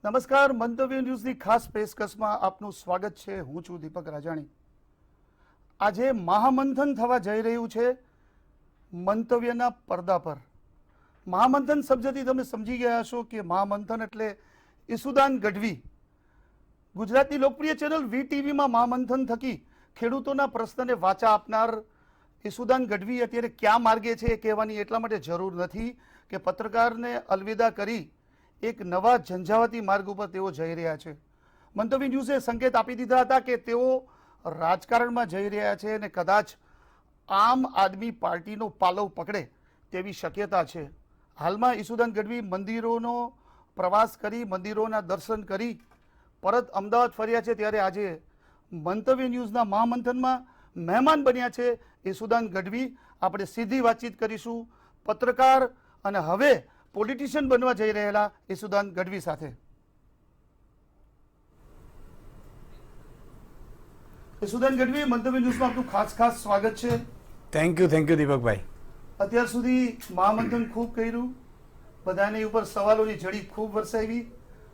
નમસ્કાર, મંતવ્ય ન્યૂઝની ખાસ પેશકશમાં આપનું સ્વાગત છે. હું છું દીપક રાજાણી. આજે મહામંથન થવા જઈ રહ્યું છે મંતવ્યના પડદા પર. મહામંથન શબ્દથી તમે સમજી ગયા હશો કે મહામંથન એટલે ઈસુદાન ગઢવી. ગુજરાતની લોકપ્રિય ચેનલ VTVમાં મહામંથન થકી ખેડૂતોના પ્રશ્નને વાચા આપનાર ઈસુદાન ગઢવી અત્યારે ક્યાં માર્ગે છે એ કહેવાની એટલા માટે જરૂર નથી કે પત્રકારને અલવિદા કરી એક નવા ઝંઝાવાતી માર્ગ ઉપર તેઓ જઈ રહ્યા છે. મંતવ્ય ન્યૂઝે સંકેત આપી દીધા હતા કે તેઓ રાજકારણમાં જઈ રહ્યા છે અને કદાચ આમ આદમી પાર્ટીનો પાલવ પકડે તેવી શક્યતા છે. હાલમાં ઈસુદાન ગઢવી મંદિરોનો પ્રવાસ કરી, મંદિરોના દર્શન કરી પરત અમદાવાદ ફર્યા છે. ત્યારે આજે મંતવ્ય ન્યૂઝના મહામંથનમાં મહેમાન બન્યા છે ઈસુદાન ગઢવી. આપણે સીધી વાતચીત કરીશું પત્રકાર અને હવે પોલિટિશિયન બનવા જઈ રહેલા ઈસુદાન ગઢવી સાથે. ઈસુદાન ગઢવી, મંતવ્ય ન્યૂઝમાં આપનું ખાસ સ્વાગત છે. થેન્ક યુ દીપકભાઈ. અત્યાર સુધી મહામંથન ખૂબ કર્યું, બધાની ઉપર સવાલોની ઝડી ખૂબ વરસાવી,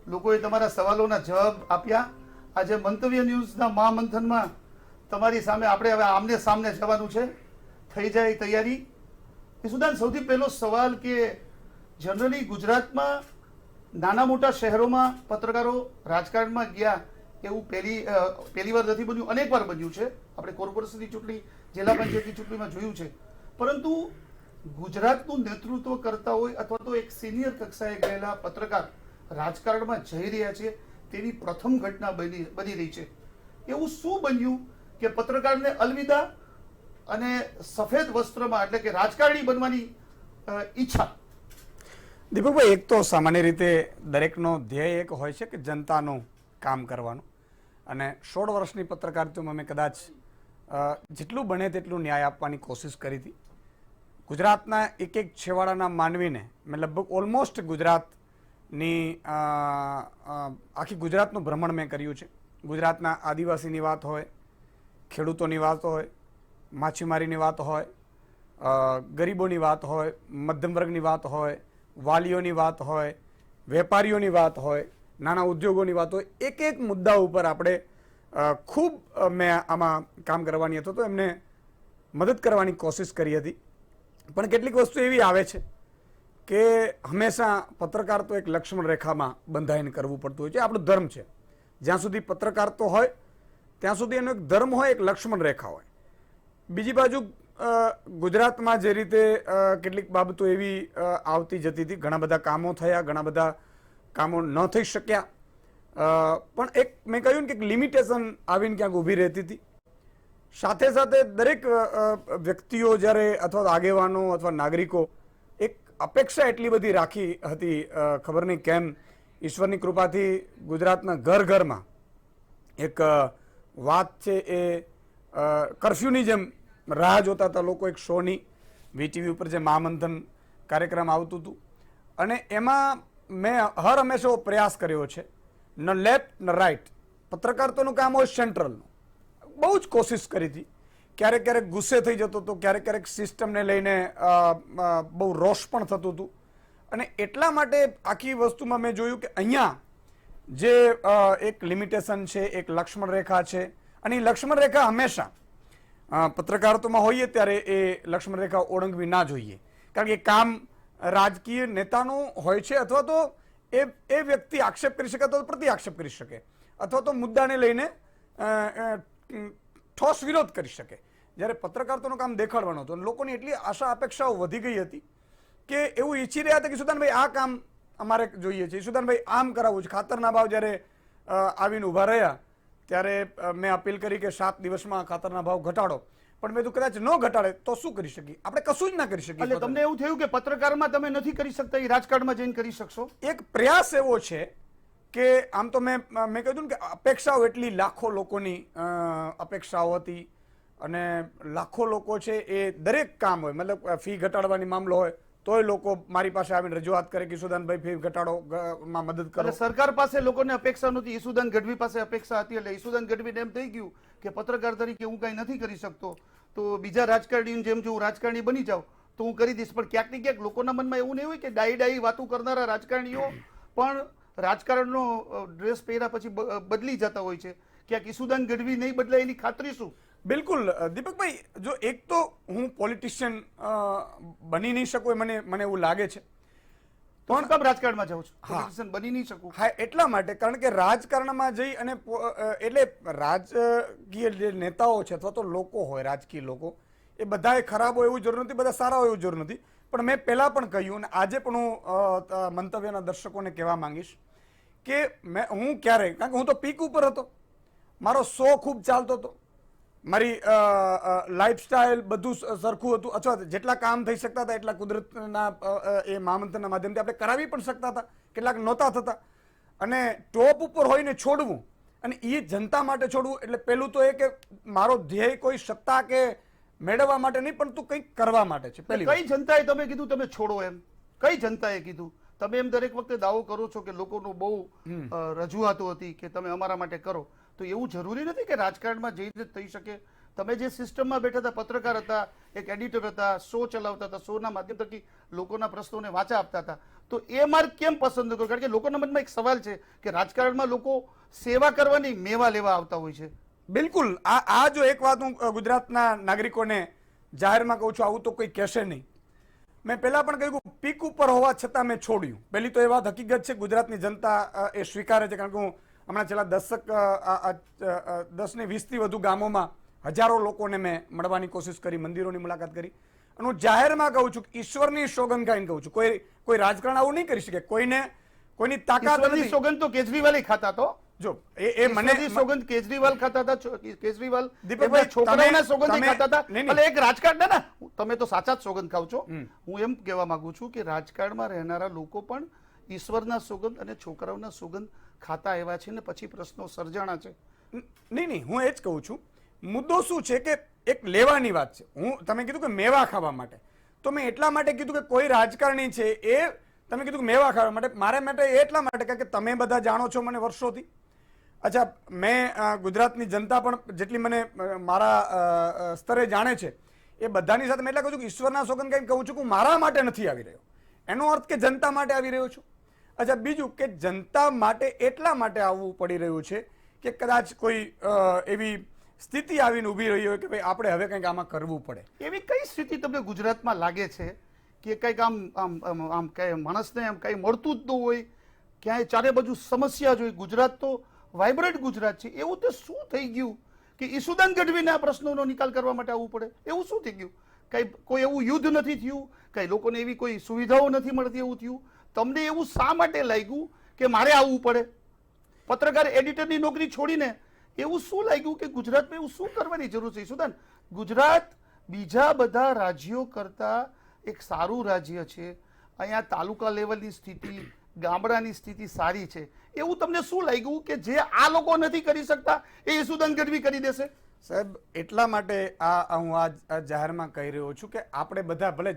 લોકોએ તમારા સવાલોના જવાબ આપ્યા. આજે મંતવ્ય ન્યૂઝના મહામંથનમાં તમારી સામે આપણે હવે આમને સામને જવાનું છે. થઈ જાય તૈયારી. ઈસુદાન, સૌથી પહેલો સવાલ કે જનરલી ગુજરાતમાં નાના મોટા શહેરોમાં પત્રકારો રાજકારણમાં ગયા એવું પહેલી વાર નથી બન્યું, અનેક વાર બન્યું છે. આપણે કોર્પોરેશનની ચૂંટણી, જિલ્લા પંચાયતની ચૂંટણીમાં જોયું છે. પરંતુ ગુજરાતનું નેતૃત્વ કરતા હોય અથવા તો એક સિનિયર કક્ષાએ ગયેલા પત્રકાર રાજકારણમાં જઈ રહ્યા છે તેવી પ્રથમ ઘટના બની રહી છે. એવું શું બન્યું કે પત્રકારને અલવિદા અને સફેદ વસ્ત્રમાં એટલે કે રાજકારણી બનવાની ઈચ્છા? દીપકભાઈ, એક તો સામાન્ય રીતે દરેકનો ધ્યેય એક હોય છે કે જનતાનું કામ કરવાનું, અને 16 વર્ષની પત્રકારિતામાં મેં કદાચ જેટલું બને તેટલું ન્યાય આપવાની કોશિશ કરી હતી. ગુજરાતના એક છેવાડાના માનવીને મેં લગભગ ઓલમોસ્ટ ગુજરાતની આખી ગુજરાતનું ભ્રમણ મેં કર્યું છે. ગુજરાતના આદિવાસીની વાત હોય, ખેડૂતોની વાત હોય, માછીમારીની વાત હોય, ગરીબોની વાત હોય, મધ્યમ વર્ગની વાત હોય, વાલીઓની વાત હોય, વેપારીઓની વાત હોય, નાના ઉદ્યોગોની વાત હોય, એક મુદ્દા ઉપર આપણે ખૂબ મેં આમાં કામ કરવાની હતો તો એમને મદદ કરવાની કોશિશ કરી હતી. પણ કેટલીક વસ્તુ એવી આવે છે કે હંમેશા પત્રકાર તો એક લક્ષ્મણ રેખામાં બંધાઈને કરવું પડતું હોય છે. આપણો ધર્મ છે. જ્યાં સુધી પત્રકાર તો હોય ત્યાં સુધી એનો એક ધર્મ હોય, એક લક્ષ્મણ રેખા હોય. બીજી બાજુ ગુજરાતમાં જે રીતે કેટલીક બાબતો એવી આવતી જતી હતી, ઘણા બધા કામો થયા, ઘણા બધા કામો ન થઈ શક્યા, પણ એક મેં કહ્યું ને કે લિમિટેશન આવીને ક્યાંક ઊભી રહેતી હતી. સાથે સાથે દરેક વ્યક્તિઓ જ્યારે અથવા આગેવાનો અથવા નાગરિકો એક અપેક્ષા એટલી બધી રાખી હતી, ખબર નહીં કેમ ઈશ્વરની કૃપાથી ગુજરાતના ઘરમાં એક વાત છે એ કર્ફ્યુની જેમ રાહ જોતા હતા લોકો. એક શોની VTV ઉપર જે મહામંથન કાર્યક્રમ આવતું હતું અને એમાં મેં હર હંમેશા પ્રયાસ કર્યો છે, ન લેફ્ટ ન રાઈટ. પત્રકારત્વનું કામ હોય સેન્ટ્રલનું. બહુ જ કોશિશ કરી હતી. ક્યારેક ગુસ્સે થઈ જતો હતો, ક્યારેક સિસ્ટમને લઈને બહુ રોષ પણ થતું હતું. અને એટલા માટે આખી વસ્તુમાં મેં જોયું કે અહીંયા જે એક લિમિટેશન છે, એક લક્ષ્મણ રેખા છે, અને એ લક્ષ્મણ રેખા હંમેશા પત્રકારત્વમાં હોઈએ ત્યારે એ લક્ષ્મણ રેખા ઓળંગવી ના જોઈએ. કારણ કે કામ રાજકીય નેતાનું હોય છે, અથવા તો એ વ્યક્તિ આક્ષેપ કરી શકે અથવા પ્રતિ આક્ષેપ કરી શકે, અથવા તો મુદ્દાને લઈને ઠોસ વિરોધ કરી શકે. જ્યારે પત્રકારત્વનું કામ દેખાડવાનું હતું, લોકોની એટલી આશા અપેક્ષાઓ વધી ગઈ હતી કે એવું ઈચ્છી રહ્યા હતા કે ઈસુદાનભાઈ આ કામ અમારે જોઈએ છે, ઈસુદાનભાઈ આમ કરાવવું છે. ખાતરના ભાવ જ્યારે આવીને ઊભા રહ્યા ત્યારે મેં અપીલ કરી કે 7 દિવસમાં ખાતરના ભાવ ઘટાડો. પણ મેં તો કદાચ ન ઘટાડે તો શું કરી શકીએ? આપણે કશું જ ના કરી શકીએ. એટલે તમને એવું થયું કે પત્રકારમાં તમે નથી કરી શકતા, એ રાજકારણમાં જઈને કરી શકશો? એક પ્રયાસ એવો છે કે આમ તો મેં કહ્યું કે અપેક્ષાઓ એટલી લાખો લોકોની અપેક્ષાઓ હતી, અને લાખો લોકો છે એ દરેક કામ હોય, મતલબ ફી ઘટાડવાની મામલો હોય તોય લોકો મારી પાસે આવીને રજૂઆત કરે કે ઈસુદાનભાઈ ફી ઘટાડોમાં મદદ કરો. સરકાર પાસે લોકોને અપેક્ષા નહોતી, ઈસુદાન ગઢવી પાસે અપેક્ષા હતી. એટલે ઈસુદાન ગઢવીને એમ થઈ ગયું કે પત્રકાર તરીકે હું કંઈ નથી કરી શકતો, તો બીજા રાજકારણીની જેમ જો હું રાજકારણી બની જાઉં તો હું કરી દઈશ. પણ ક્યાંક ને ક્યાંક લોકોના મનમાં એવું નહીં હોય કે ડાઈ વાતો કરનારા રાજકારણીઓ પણ રાજકારણનો ડ્રેસ પહેર્યા પછી બદલી જતા હોય છે. ક્યાંક ઈસુદાન ગઢવી નહીં બદલાય એની ખાતરી શું? બિલકુલ દીપકભાઈ, જો એક તો હું પોલિટિશિયન બની નહીં શકું મને એવું લાગે છે, પણ કબ રાજકારણમાં જાઉં છું? પોલિટિશિયન બની નહીં શકું. હા, એટલા માટે કારણ કે રાજકારણમાં જઈ અને એટલે રાજકીય જે નેતાઓ છે અથવા તો લોકો હોય, રાજકીય લોકો, એ બધાએ ખરાબ હોય એવું જરૂર નથી, બધા સારા હોય એવું જરૂર નથી. પણ મેં પહેલા પણ કહ્યું અને આજે પણ હું મંતવ્યના દર્શકોને કહેવા માંગીશ કે હું ક્યારેય, કારણ કે હું તો પીક ઉપર હતો, મારો શો ખૂબ ચાલતો હતો, મારી લાઈફસ્ટાઈલ બધું સરખું હતું, અથવા જેટલા કામ થઈ શકતા હતા એટલા કુદરતના એ મહામંત્રના માધ્યમથી આપણે કરાવી પણ શકતા હતા, કેટલાક નહોતા થતા. અને ટોપ ઉપર હોઈને છોડવું અને એ જનતા માટે છોડવું એટલે પહેલું તો એ કે મારો ધ્યેય કોઈ સત્તા કે મેળવવા માટે નહીં, પણ તું કંઈક કરવા માટે છે. કઈ જનતાએ તમે કીધું તમે છોડો એમ? કઈ જનતાએ કીધું? તમે એમ દરેક વખતે દાવો કરો છો કે લોકોનું બહુ રજૂઆતો હતી કે તમે અમારા માટે કરો, તો એવું જરૂરી નથી કે રાજકારણમાં જે રીતે થઈ શકે. તમે જે સિસ્ટમમાં બેઠા હતા, પત્રકાર હતા, એક એડિટર હતા, શો ચલાવતા હતા, શોના માધ્યમ થકી લોકોના પ્રશ્નોને વાચા આપતા હતા, તો એ માર્ગ કેમ પસંદ કરો? કારણ કે લોકોના મનમાં એક સવાલ છે કે રાજકારણમાં લોકો સેવા કરવાની મેવા લેવા આવતા હોય છે. બિલકુલ. આ જો એક વાત હું ગુજરાતના નાગરિકોને જાહેરમાં કહું છું, આવું તો કોઈ કહેશે નહીં. મેં પહેલા પણ કહ્યું, પીક ઉપર હોવા છતાં મેં છોડ્યું. પહેલી તો એ વાત હકીકત છે, ગુજરાતની જનતા એ સ્વીકારે છે, કારણ કે હું હમણાં છેલ્લા 10 ને 20 થી વધુ ગામોમાં હજારો લોકોને મેં મળવાની કોશિશ કરી, મંદિરોની મુલાકાત કરી, અને હું જાહેરમાં કહું છું કે ઈશ્વરની સોગંદ ખાઈને કહું છું, કોઈ રાજકારણ આવું નહીં કરી શકે. કોઈની તાકાત નથી. સોગંદ તો કેજરીવાલ ખાતા તો. જો એ મને સોગંદ કેજરીવાલ ખાતા હતા. કેજરીવાલ દીપકભાઈ છોકરાઓના સોગંદ ખાતા હતા. એટલે એક રાજકારણ ના, તમે તો સાચા જ સોગંદ ખાવ છો. હું એમ કહેવા માંગુ છું કે રાજકારણમાં રહેનારા લોકો પણ ઈશ્વરના સોગંદ અને છોકરાઓના સોગંદ ખાતા આવ્યા છે ને પછી પ્રશ્નો સર્જાણા છે. નહીં, હું એ જ કહું છું. મુદ્દો શું છે કે એક લેવાની વાત છે. તમે કીધું કે મેવા ખાવા માટે, તો મેં એટલા માટે કીધું કે કોઈ રાજકારણી છે એ તમે કીધું કે મેવા ખાવા માટે, મારા માટે એટલા માટે કારણ કે તમે બધા જાણો છો મને વર્ષોથી. અચ્છા, મેં ગુજરાતની જનતા પણ જેટલી મને મારા સ્તરે જાણે છે એ બધાની સાથે મેં એટલા કહું છું કે ઈશ્વરના સોગંદ કઈ કહું છું કે હું મારા માટે નથી આવી રહ્યો. એનો અર્થ કે જનતા માટે આવી રહ્યો છું. અચ્છા, બીજું કે જનતા માટે એટલા માટે આવવું પડી રહ્યું છે કે કદાચ કોઈ એવી સ્થિતિ આવીને ઊભી રહી હોય કે ભાઈ આપણે હવે કંઈક આમાં કરવું પડે. એવી કઈ સ્થિતિ તમને ગુજરાતમાં લાગે છે કે કંઈક આમ કઈ માણસને આમ કઈ મળતું જ ન હોય, ક્યાંય ચારે બાજુ સમસ્યા જ હોય? ગુજરાત તો વાઇબ્રન્ટ ગુજરાત છે. એવું તો શું થઈ ગયું કે ઈસુદાન ગઢવીને આ પ્રશ્નોનો નિકાલ કરવા માટે આવવું પડે? એવું શું થઈ ગયું? કોઈ એવું યુદ્ધ નથી થયું? કઈ લોકોને એવી કોઈ સુવિધાઓ નથી મળતી એવું થયું? તમને એવું શા માટે લાગ્યું કે મારે આવવું પડે? પત્રકાર એડિટરની નોકરી છોડીને એવું શું લાગ્યું કે ગુજરાતમાં એવું શું કરવાની જરૂર છે? ઈસુદાન, ગુજરાત બીજા બધા રાજ્યો કરતા એક સારું રાજ્ય છે. અહીંયા તાલુકા લેવલની સ્થિતિ, ગામડાની સ્થિતિ સારી છે. એવું તમને શું લાગ્યું કે જે આ લોકો નથી કરી શકતા એ ઈસુદાન ગઢવી કરી દેશે? સાહેબ, એટલા માટે હું આ જાહેરમાં કહી રહ્યો છું કે આપણે બધા ભલે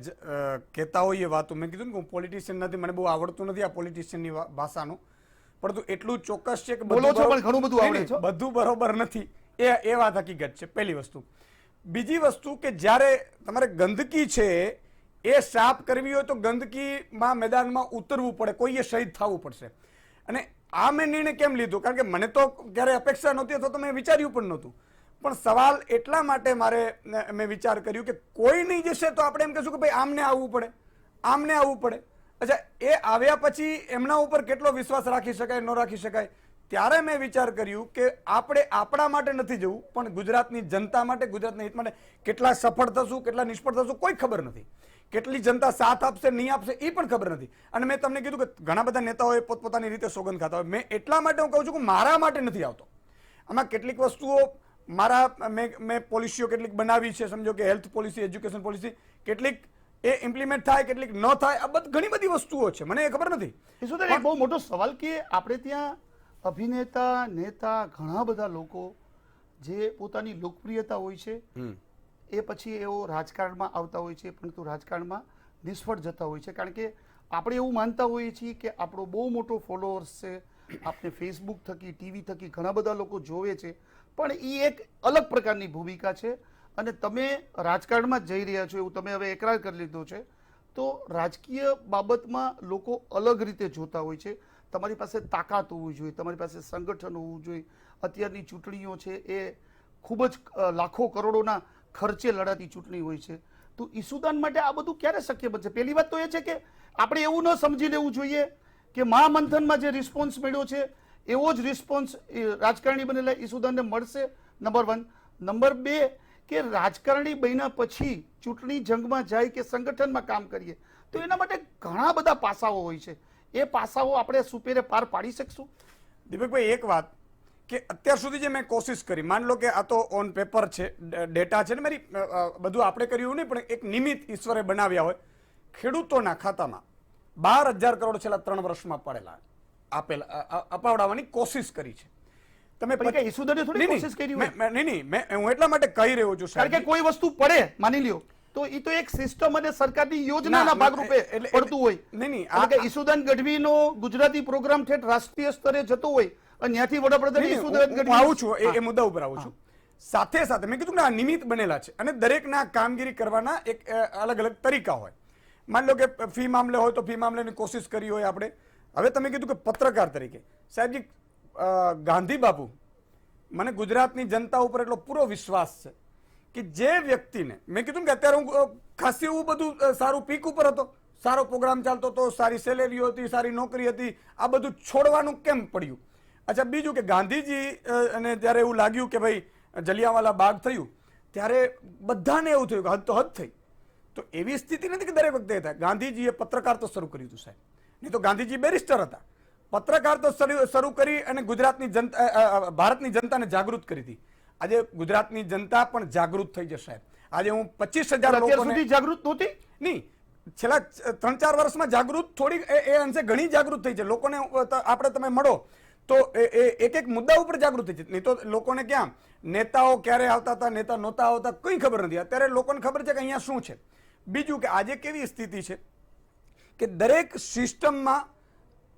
કહેતા હોઈએ વાતો, મેં કીધું ને કે હું પોલિટિશિયન નથી, મને બહુ આવડતું નથી આ પોલિટિશિયનની ભાષાનું, પરંતુ એટલું ચોક્કસ છે કે બોલો છો પણ ઘણું બધું આવડે છે. બધું બરોબર નથી, એ વાત હકીકત છે, પહેલી વસ્તુ. બીજી વસ્તુ કે જ્યારે તમારે ગંદકી છે એ સાફ કરવી હોય તો ગંદકીમાં મેદાનમાં ઉતરવું પડે, કોઈએ શહીદ થવું પડશે. અને આ મેં નિર્ણય કેમ લીધો? કારણ કે મને તો ક્યારે અપેક્ષા નહોતી અથવા તો મેં વિચાર્યું પણ નહોતું. પણ સવાલ એટલા માટે મેં વિચાર કર્યું કે કોઈ નહીં જશે તો આપણે એમ કહીશું કે ભાઈ આમને આવવું પડે, આમને આવવું પડે. અચ્છા, એ આવ્યા પછી એમના ઉપર કેટલો વિશ્વાસ રાખી શકાય, ન રાખી શકાય? ત્યારે મેં વિચાર કર્યું કે આપણે આપણા માટે નથી જવું, પણ ગુજરાતની જનતા માટે, ગુજરાતના હિત માટે. કેટલા સફળ થશું, કેટલા નિષ્ફળ થશું કોઈ ખબર નથી. કેટલી જનતા સાથ આપશે નહીં આપશે એ પણ ખબર નથી. અને મેં તમને કીધું કે ઘણા બધા નેતાઓએ પોતપોતાની રીતે સોગંદ ખાતા હોય. મેં એટલા માટે હું કહું છું કે મારા માટે નથી આવતો. આમાં કેટલીક વસ્તુઓ મેં પોલિસીઓ કેટલીક બનાવી છે, સમજો કે હેલ્થ પોલિસી, એજ્યુકેશન પોલિસી, કેટલીક એ ઇમ્પ્લિમેન્ટ થાય, કેટલીક ન થાય. આ ઘણી બધી વસ્તુઓ છે, મને એ ખબર નથી. એક બહુ મોટો સવાલ કે આપણે ત્યાં અભિનેતા, નેતા, ઘણા બધા લોકો જે પોતાની લોકપ્રિયતા હોય છે એ પછી એઓ રાજકારણમાં આવતા હોય છે, પરંતુ રાજકારણમાં નિષ્ફળ જતા હોય છે. કારણ કે આપણે એવું માનતા હોઈએ છીએ કે આપણો બહુ મોટો ફોલોઅર્સ છે, આપણે ફેસબુક થકી, ટીવી થકી ઘણા બધા લોકો જોવે છે, પણ એ એક અલગ પ્રકારની ભૂમિકા છે. અને તમે રાજકારણમાં જઈ રહ્યા છો એવું તમે હવે એકરાર કરી લીધો છે, તો રાજકીય બાબતમાં લોકો અલગ રીતે જોતા હોય છે. તમારી પાસે તાકાત હોવી જોઈએ, તમારી પાસે સંગઠન હોવું જોઈએ. અત્યારની ચૂંટણીઓ છે એ ખૂબ જ લાખો કરોડોના ખર્ચે લડાતી ચૂંટણી હોય છે. તો ઈસુદાન માટે આ બધું ક્યારે શક્ય બનશે? પહેલી વાત તો એ છે કે આપણે એવું ન સમજી લેવું જોઈએ કે મહામંથનમાં જે રિસ્પોન્સ મળ્યો છે એવો જ રિસ્પોન્સ રાજકારણી બનેલા ઈસુદાનને મળશે. નંબર 1. નંબર 2 કે રાજકારણી બન્યા પછી ચૂંટણી જંગમાં જાય કે સંગઠનમાં કામ કરીએ તો એના માટે ઘણા બધા પાસાઓ હોય છે. એ પાસાઓ આપણે સુપેરે પાર પાડી શકશું? દીપકભાઈ, એક વાત કે અત્યાર સુધી જે મેં કોશિશ કરી, માન લો કે આ તો ઓન પેપર છે, ડેટા છે ને, મારી બધું આપણે કર્યું નહીં, પણ એક નિમિત્ત ઈશ્વરે બનાવ્યા હોય. ખેડૂતોના ખાતામાં 12,000 કરોડ છેલ્લા 3 વર્ષમાં પડેલા અપાવડાવવાની કોશિશ કરી છે. તમે ઈસુદાને થોડી કોશિશ કરી હોય? નહીં, હું એટલા માટે કહી રહ્યો છું કારણ કે કોઈ વસ્તુ પડે માની લ્યો તો એ તો એક સિસ્ટમ અને સરકારની યોજનાના ભાગરૂપે પડતું હોય. નહીં, ઈસુદાન ગઢવીનો ગુજરાતી પ્રોગ્રામ ઠેઠ રાષ્ટ્રીય સ્તરે જતો હોય અને ત્યાંથી વડાપ્રધાન ઈસુદાન ગઢવી આવું છું, એ મુદ્દા ઉપર આવું છું. સાથે સાથે મેં કીધું કે આ નિમિત્ત બનેલા છે અને દરેકના કામગીરી કરવાના એક અલગ અલગ તરીકા હોય. માન લો કે ફી મામલે હોય તો ફી મામલેની કોશિશ કરી હોય આપણે. હવે તમે કીધું કે પત્રકાર તરીકે સાહેબજી, ગાંધી બાપુ, મને ગુજરાતની જનતા ઉપર એટલો પૂરો વિશ્વાસ છે કે જે વ્યક્તિને મેં કીધું કે અત્યારે હું ખાસી એવું બધું સારું પીક ઉપર હતો, સારો પ્રોગ્રામ ચાલતો હતો, સારી સેલેરી હતી, સારી નોકરી હતી, આ બધું છોડવાનું કેમ પડ્યું? અચ્છા, બીજું કે ગાંધીજી અને જ્યારે એવું લાગ્યું કે ભાઈ જલિયાવાલા બાગ થયું ત્યારે બધાને એવું થયું કે હદ તો હદ થઈ. તો એવી સ્થિતિ નથી કે દરેક વખતે થાય. ગાંધીજીએ પત્રકાર તો શરૂ કર્યું હતું સાહેબ, નહીં તો ગાંધીજી બેરિસ્ટર હતા. પત્રકાર તો શરૂ કરી અને ગુજરાતની જનતા, ભારતની જનતાને જાગૃત કરી હતી. આજે ગુજરાતની જનતા પણ જાગૃત થઈ જશે સાહેબ. આજે હું 25,000 લોકોને જાગૃત નહોતી નહીં, છેલ્લા 3-4 વર્ષમાં જાગૃત થોડી એ અંશે ઘણી જાગૃત થઈ છે. લોકોને આપણે તમે મળો તો એક એક મુદ્દા ઉપર જાગૃત થઈ છે. નહીં તો લોકોને ક્યાં નેતાઓ ક્યારે આવતા હતા, નેતા નહોતા આવતા, કંઈ ખબર નથી. અત્યારે લોકોને ખબર છે કે અહીંયા શું છે. બીજું કે આજે કેવી સ્થિતિ છે કે દરેક સિસ્ટમમાં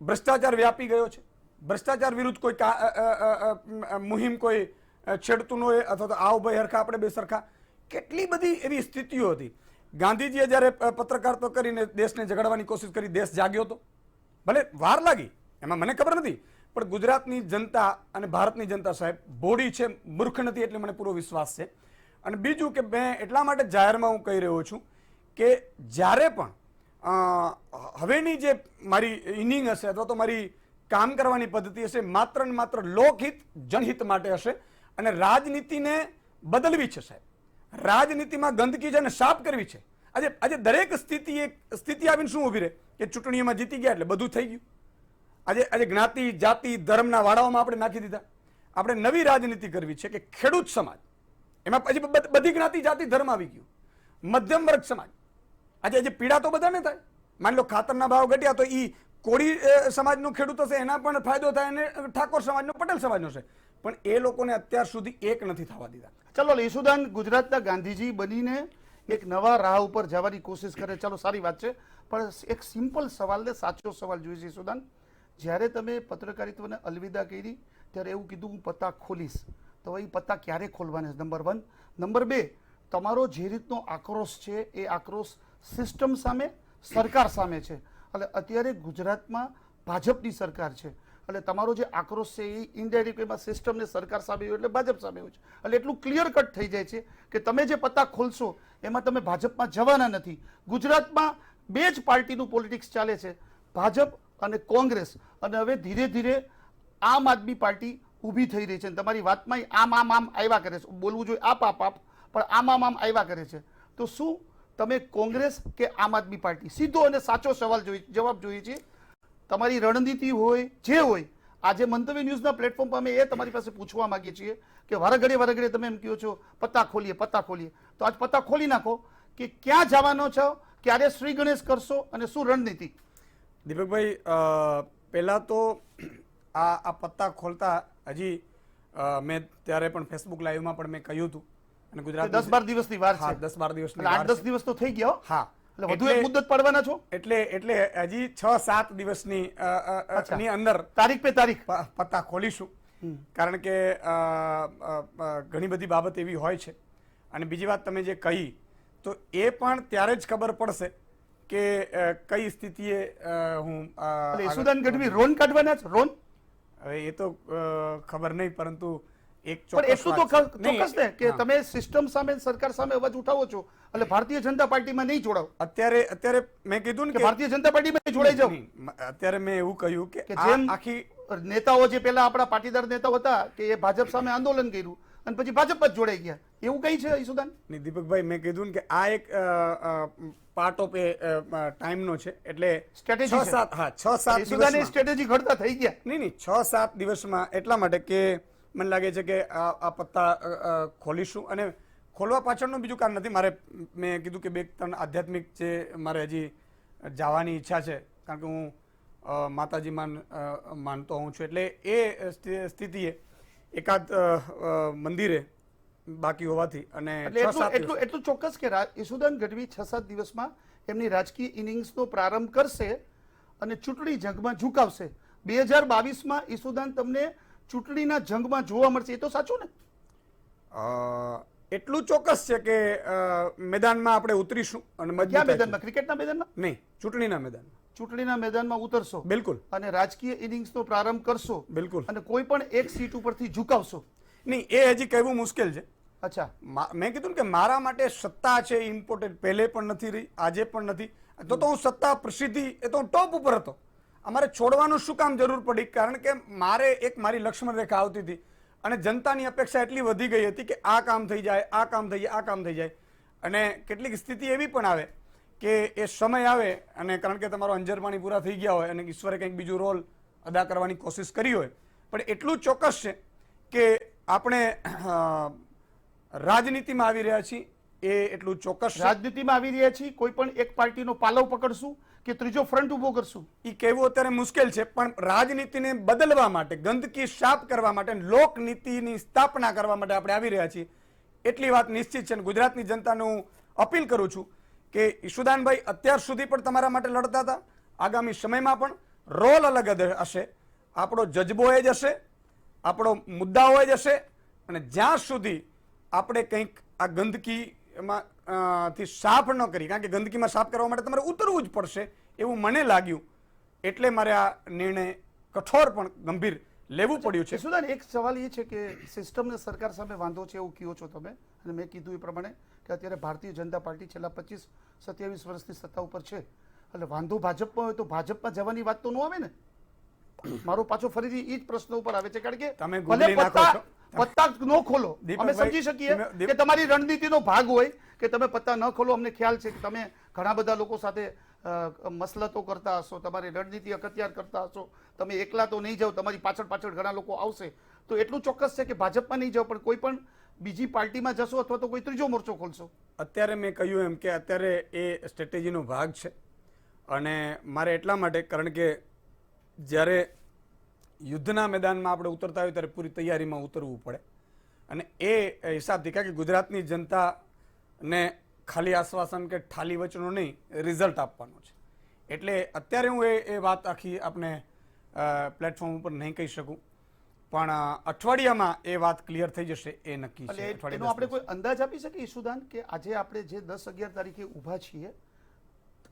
ભ્રષ્ટાચાર વ્યાપી ગયો છે. ભ્રષ્ટાચાર વિરુદ્ધ કોઈ મુહિમ કોઈ છેડતું ન હોય અથવા તો આવ ભાઈ હરખા આપણે બે સરખા, કેટલી બધી એવી સ્થિતિઓ હતી. ગાંધીજીએ જ્યારે પત્રકારત્વ કરીને દેશને જગાડવાની કોશિશ કરી, દેશ જાગ્યો હતો. ભલે વાર લાગી, એમાં મને ખબર નથી, પણ ગુજરાતની જનતા અને ભારતની જનતા સાહેબ ભોળી છે, મૂર્ખ નથી, એટલે મને પૂરો વિશ્વાસ છે. અને બીજું કે મેં એટલા માટે જાહેરમાં હું કહી રહ્યો છું કે જ્યારે પણ હવેની જે મારી ઇનિંગ હશે અથવા તો મારી કામ કરવાની પદ્ધતિ હશે, માત્ર ને માત્ર લોકહિત, જનહિત માટે હશે. અને રાજનીતિને બદલવી છે સાહેબ. રાજનીતિમાં ગંદકી છે અને સાફ કરવી છે. આજે દરેક સ્થિતિ આવીને શું ઉભી રહે કે ચૂંટણીઓમાં જીતી ગયા એટલે બધું થઈ ગયું. આજે જ્ઞાતિ, જાતિ, ધર્મના વાડાઓમાં આપણે નાખી દીધા. આપણે નવી રાજનીતિ કરવી છે કે ખેડૂત સમાજ, એમાં પછી બધી જ્ઞાતિ, જાતિ, ધર્મ આવી ગયું. મધ્યમ વર્ગ સમાજ, આજે પીડા તો બધાને થાય. માની લો ખાતરના ભાવ ઘટ્યા તો એ કોળી સમાજનો ખેડૂત હશે એના પણ ફાયદો થાય અને ઠાકોર સમાજનો, પટેલ સમાજનો છે. પણ એ લોકોને અત્યાર સુધી એક નથી થવા દીધા. ચલો, ઈસુદાન ગુજરાતના ગાંધીજી બનીને એક નવા રાહ ઉપર જવાની કોશિશ કરે, ચલો સારી વાત છે. પણ એક સિમ્પલ સવાલ ને સાચો સવાલ જોઈએ છે ઈસુદાન. જ્યારે તમે પત્રકારિત્વને અલવિદા કરી ત્યારે એવું કીધું હું પત્તા ખોલીશ, તો એ પત્તા ક્યારે ખોલવાના? નંબર 1. નંબર 2, તમારો જે રીતનો આક્રોશ છે એ આક્રોશ સિસ્ટમ સામે, સરકાર સામે છે. એટલે અત્યારે ગુજરાતમાં ભાજપની સરકાર છે, એટલે તમારો જે આક્રોશ છે એ ઇનડાયરેક્ટલીમાં સિસ્ટમને, સરકાર સામે હોય એટલે ભાજપ સામે હોય છે. એટલે એટલું ક્લિયર કટ થઈ જાય છે કે તમે જે પત્તા ખોલશો એમાં તમે ભાજપમાં જવાના નથી. ગુજરાતમાં 2 જ પાર્ટીનું પોલિટિક્સ ચાલે છે, ભાજપ અને કોંગ્રેસ. અને હવે ધીરે ધીરે આમ આદમી પાર્ટી ઊભી થઈ રહી છે. તમારી વાતમાં આમ આવ્યા કરે છે, બોલવું જોઈએ આપ, પણ આમ આવ્યા કરે છે. તો શું તમે કોંગ્રેસ કે આમ આદમી પાર્ટી? સીધો અને સાચો સવાલ જવાબ જોઈએ છે. તમારી રણનીતિ હોય જે હોય, આજે મંતવ્ય ન્યૂઝના પ્લેટફોર્મ પર અમે એ તમારી પાસે પૂછવા માંગીએ છીએ કે વારઘડે તમે એમ કહો છો પત્તા ખોલીએ, તો આજ પત્તા ખોલી નાખો કે ક્યાં જવાનો છો, ક્યારે શ્રી ગણેશ કરશો અને શું રણનીતિ? દીપકભાઈ, પહેલાં તો આ પત્તા ખોલતા હજી મેં ત્યારે પણ ફેસબુક લાઈવમાં પણ મેં કહ્યું હતું અને ગુજરાત 10-12 દિવસની વાર છે. 10-12 દિવસની 8-10 દિવસ તો થઈ ગયા. હા, એટલે વધુ એક મુદ્દત પાડવાના છો? એટલે હજી 6-7 દિવસની ની અંદર તારીખ પત્તા ખોલીશું. કારણ કે ઘણી બધી બાબત એવી હોય છે. અને બીજી વાત તમે જે કહી તો એ પણ ત્યારે જ ખબર પડશે કે કઈ સ્થિતિએ હું એટલે ઈસુદાન ગઢવી રોન કાઢવાના છે રોન? હવે એ તો ખબર નહીં, પરંતુ એક પણ એટલું તો વાત છે. ચોક્કસ ને કે હા. તમે સિસ્ટમ સામે સરકાર સામે અવાજ ઉઠાવો છો એટલે ભારતીય જનતા પાર્ટીમાં નહીં જોડાવ અત્યારે મેં કીધું ને કે ભારતીય જનતા પાર્ટીમાં જોડાઈ જાવ નહીં, અત્યારે મેં એવું કહ્યું કે કે આ જેમ આખી નેતાઓ જે પેલા આપણા પાટીદાર નેતાઓ હતા કે એ ભાજપ સામે આંદોલન કર્યું અને પછી ભાજપ જ જોડાઈ ગયા, એવું કઈ છે ઈસુદાન? નહીં દીપકભાઈ, મેં કીધું ને કે આ એક પાર્ટ ઓફ એ ટાઈમનો છે, એટલે Strategy છે. 6-7 ઈસુદાનની દિવસમાં સ્ટ્રેટેજી ઘડતા થઈ ગયા. નહીં 6-7 દિવસમાં એટલા માટે કે મને લાગે છે કે આ પત્તા ખોલીશું, અને ખોલવા પાછળનું બીજું કારણ નથી. મેં કીધું કે 2-3 આધ્યાત્મિક જે મારે હજી જવાની ઈચ્છા છે, કારણ કે હું માતાજી માનતો હોઉં છું, એટલે એ સ્થિતિએ એકાદ મંદિરે બાકી હોવાથી અને એટલે 6-7 દિવસ એટલું ચોક્કસ કે ઈસુદાન ગઢવી 6-7 દિવસમાં એમની રાજકીય ઇનિંગ્સનો પ્રારંભ કરશે અને ચૂંટણી જંગમાં ઝુકાવશે. 2022માં ઈસુદાન તમને ચૂંટણીના જંગમાં જોવા મળશે, એ તો સાચું ને? એટલું ચોક્કસ છે કે મેદાનમાં આપણે ઉતરીશું અને મજબૂત ક્યાં મેદાનમાં? ક્રિકેટના મેદાનમાં? નહીં, ચૂંટણીના મેદાનમાં. ચૂંટણીના મેદાનમાં ઉતરશો બિલકુલ અને રાજકીય ઇનિંગ્સનો પ્રારંભ કરશો બિલકુલ. અને કોઈ પણ એક સીટ ઉપરથી ઝુકાવશો. નહીં, એ હજી કહેવું મુશ્કેલ છે. અચ્છા, મેં કીધું ને કે મારા માટે સત્તા છે ઇમ્પોર્ટન્ટ, પહેલે પણ નથી રહી, આજે પણ નથી. તો હું સત્તા પ્રસિદ્ધિ એ તો હું ટોપ ઉપર હતો. અમારે છોડવાનું શું કામ જરૂર પડી? કારણ કે મારે એક મારી લક્ષ્મણ રેખા આવતી હતી અને જનતાની અપેક્ષા એટલી વધી ગઈ હતી કે આ કામ થઈ જાય, આ કામ થઈ જાય, આ કામ થઈ જાય. અને કેટલીક સ્થિતિ એવી પણ આવે કે એ સમય આવે અને કારણ કે તમારો અંજરપાણી પૂરા થઈ ગયા હોય અને ઈશ્વરે કંઈક બીજું રોલ અદા કરવાની કોશિશ કરી હોય, પણ એટલું ચોક્કસ છે કે આપણે રાજનીતિમાં આવી રહ્યા છીએ, એ એટલું ચોક્કસ છે. રાજનીતિમાં આવી રહ્યા છીએ, કોઈ પણ એક પાર્ટીનો પાલવ પકડશું કે ત્રીજો ફ્રન્ટ ઉભો કરશું? એ કહેવું અત્યારે મુશ્કેલ છે, પણ રાજનીતિને બદલવા માટે, ગંદકી સાફ કરવા માટે, લોકનીતિની સ્થાપના કરવા માટે આપણે આવી રહ્યા છીએ, એટલી વાત નિશ્ચિત છે. ગુજરાતની જનતાને હું અપીલ કરું છું કે ઈશુદાનભાઈ અત્યાર સુધી પણ તમારા માટે લડતા હતા, આગામી સમયમાં પણ રોલ અલગ હશે, આપણો જજબો એ જ હશે, આપણો મુદ્દાઓ એ જ હશે, અને જ્યાં સુધી આપણે કંઈક આ ગંદકીમાં થી સાફ ન કરી, કારણ કે ગંદકીમાં સાફ કરવા માટે તમારે ઉતરવું જ પડશે એવું મને લાગ્યું, એટલે મારે આ નિર્ણય કઠોર પણ ગંભીર લેવું પડ્યું છે. ઈસુદાન, એક સવાલ એ છે કે સિસ્ટમને સરકાર સામે વાંધો છે એવું કહો છો તમે, અને મેં કીધું એ પ્રમાણે કે અત્યારે ભારતીય જનતા પાર્ટી છેલ્લા 25-27 વર્ષથી સત્તા ઉપર છે, એટલે વાંધો ભાજપમાં હોય તો ભાજપમાં જવાની વાત તો ન આવે ને? મારો પાછો ફરીથી એ જ પ્રશ્ન ઉપર આવે છે, કારણ કે તમે ભલે ગુગલી નાખો છો. પત્તા ન ખોલો, અમે દીપકભાઈ, સમજી શકીએ કે તમારી રણનીતિનો ભાગ હોય કે તમે પત્તા ન ખોલો. અમને ખ્યાલ છે કે તમે ઘણા બધા લોકો સાથે મસલતો કરતા હશો, તમારી રણનીતિ અખત્યાર કરતા હશો, તમે એકલા તો નહીં જાઓ, તમારી પાછળ પાછળ ઘણા લોકો આવશે. તો એટલું ચોક્કસ છે કે ભાજપમાં નહીં જાઓ, પણ કોઈ પણ બીજી પાર્ટીમાં જશો અથવા તો કોઈ ત્રીજો મોરચો ખોલશો? અત્યારે મેં કહ્યું એમ કે અત્યારે એ સ્ટ્રેટેજીનો ભાગ છે, અને મારે એટલા માટે, કારણ કે જ્યારે યુદ્ધના મેદાનમાં આપણે ઉતરતા હોય ત્યારે પૂરી તૈયારીમાં ઉતરવું પડે, અને એ હિસાબથી, કારણ કે ગુજરાતની જનતાને ખાલી આશ્વાસન કે ઠાલી વચનો નહીં, રિઝલ્ટ આપવાનો છે. એટલે અત્યારે હું એ વાત આખી આપણે પ્લેટફોર્મ ઉપર નહીં કહી શકું, પણ અઠવાડિયામાં એ વાત ક્લિયર થઈ જશે, એ નક્કી છે. એટલે એનો આપણે કોઈ અંદાજ આપી શકીએ ઈશુદાન કે આજે આપણે જે 10-11 તારીખે ઊભા છીએ,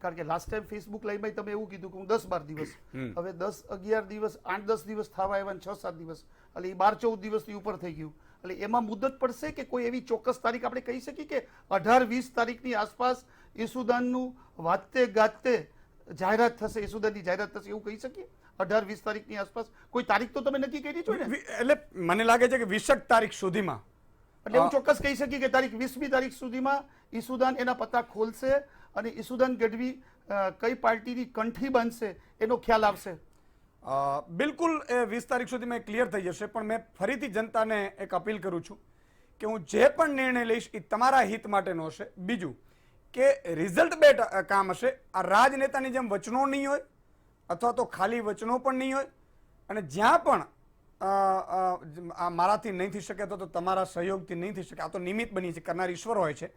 કારણ કે લાસ્ટ ટાઈમ ફેસબુક લાઈવમાં તમે એવું કીધું કે હું 10-12 દિવસ, હવે 10-11 દિવસ, 8-10 દિવસ થવા આવ્યા, 6-7 દિવસ, એટલે એ 12-14 દિવસથી ઉપર થઈ ગયું. એટલે એમાં મુદત પડશે કે કોઈ એવી ચોક્કસ તારીખ આપણે કહી શકીએ કે 18-20 તારીખની આસપાસ ઈશુદાનનું વાતે ગાતે જાહેરાત થશે, ઈશુદાનની જાહેરાત થશે, એવું કહી શકીએ? 18-20 તારીખની આસપાસ કોઈ તારીખ તો તમે નક્કી કરી છે ને? એટલે મને લાગે છે કે 20 તારીખ સુધીમાં, એટલે હું ચોક્કસ કહી શકીએ કે તારીખ 20મી તારીખ સુધીમાં ઈશુદાન એના પત્તા ખોલશે અને ઈશુદાન ગઢવી કઈ પાર્ટીની કંઠી બનશે એનો ખ્યાલ આવશે. બિલકુલ એ 20 તારીખ સુધીમાં ક્લિયર થઈ જશે. પણ મેં ફરીથી જનતાને એક અપીલ કરું છું કે હું જે પણ નિર્ણય લઈશ એ તમારા હિત માટેનો હશે. બીજું કે રિઝલ્ટ બે કામ હશે. આ રાજનેતાની જેમ વચનો નહીં હોય, અથવા તો ખાલી વચનો પણ નહીં હોય, અને જ્યાં પણ આ મારાથી નહીં થઈ શકે તો તમારા સહયોગથી નહીં થઈ શકે, આ તો નિમિત્ત બની છે, કરનાર ઈશ્વર હોય છે.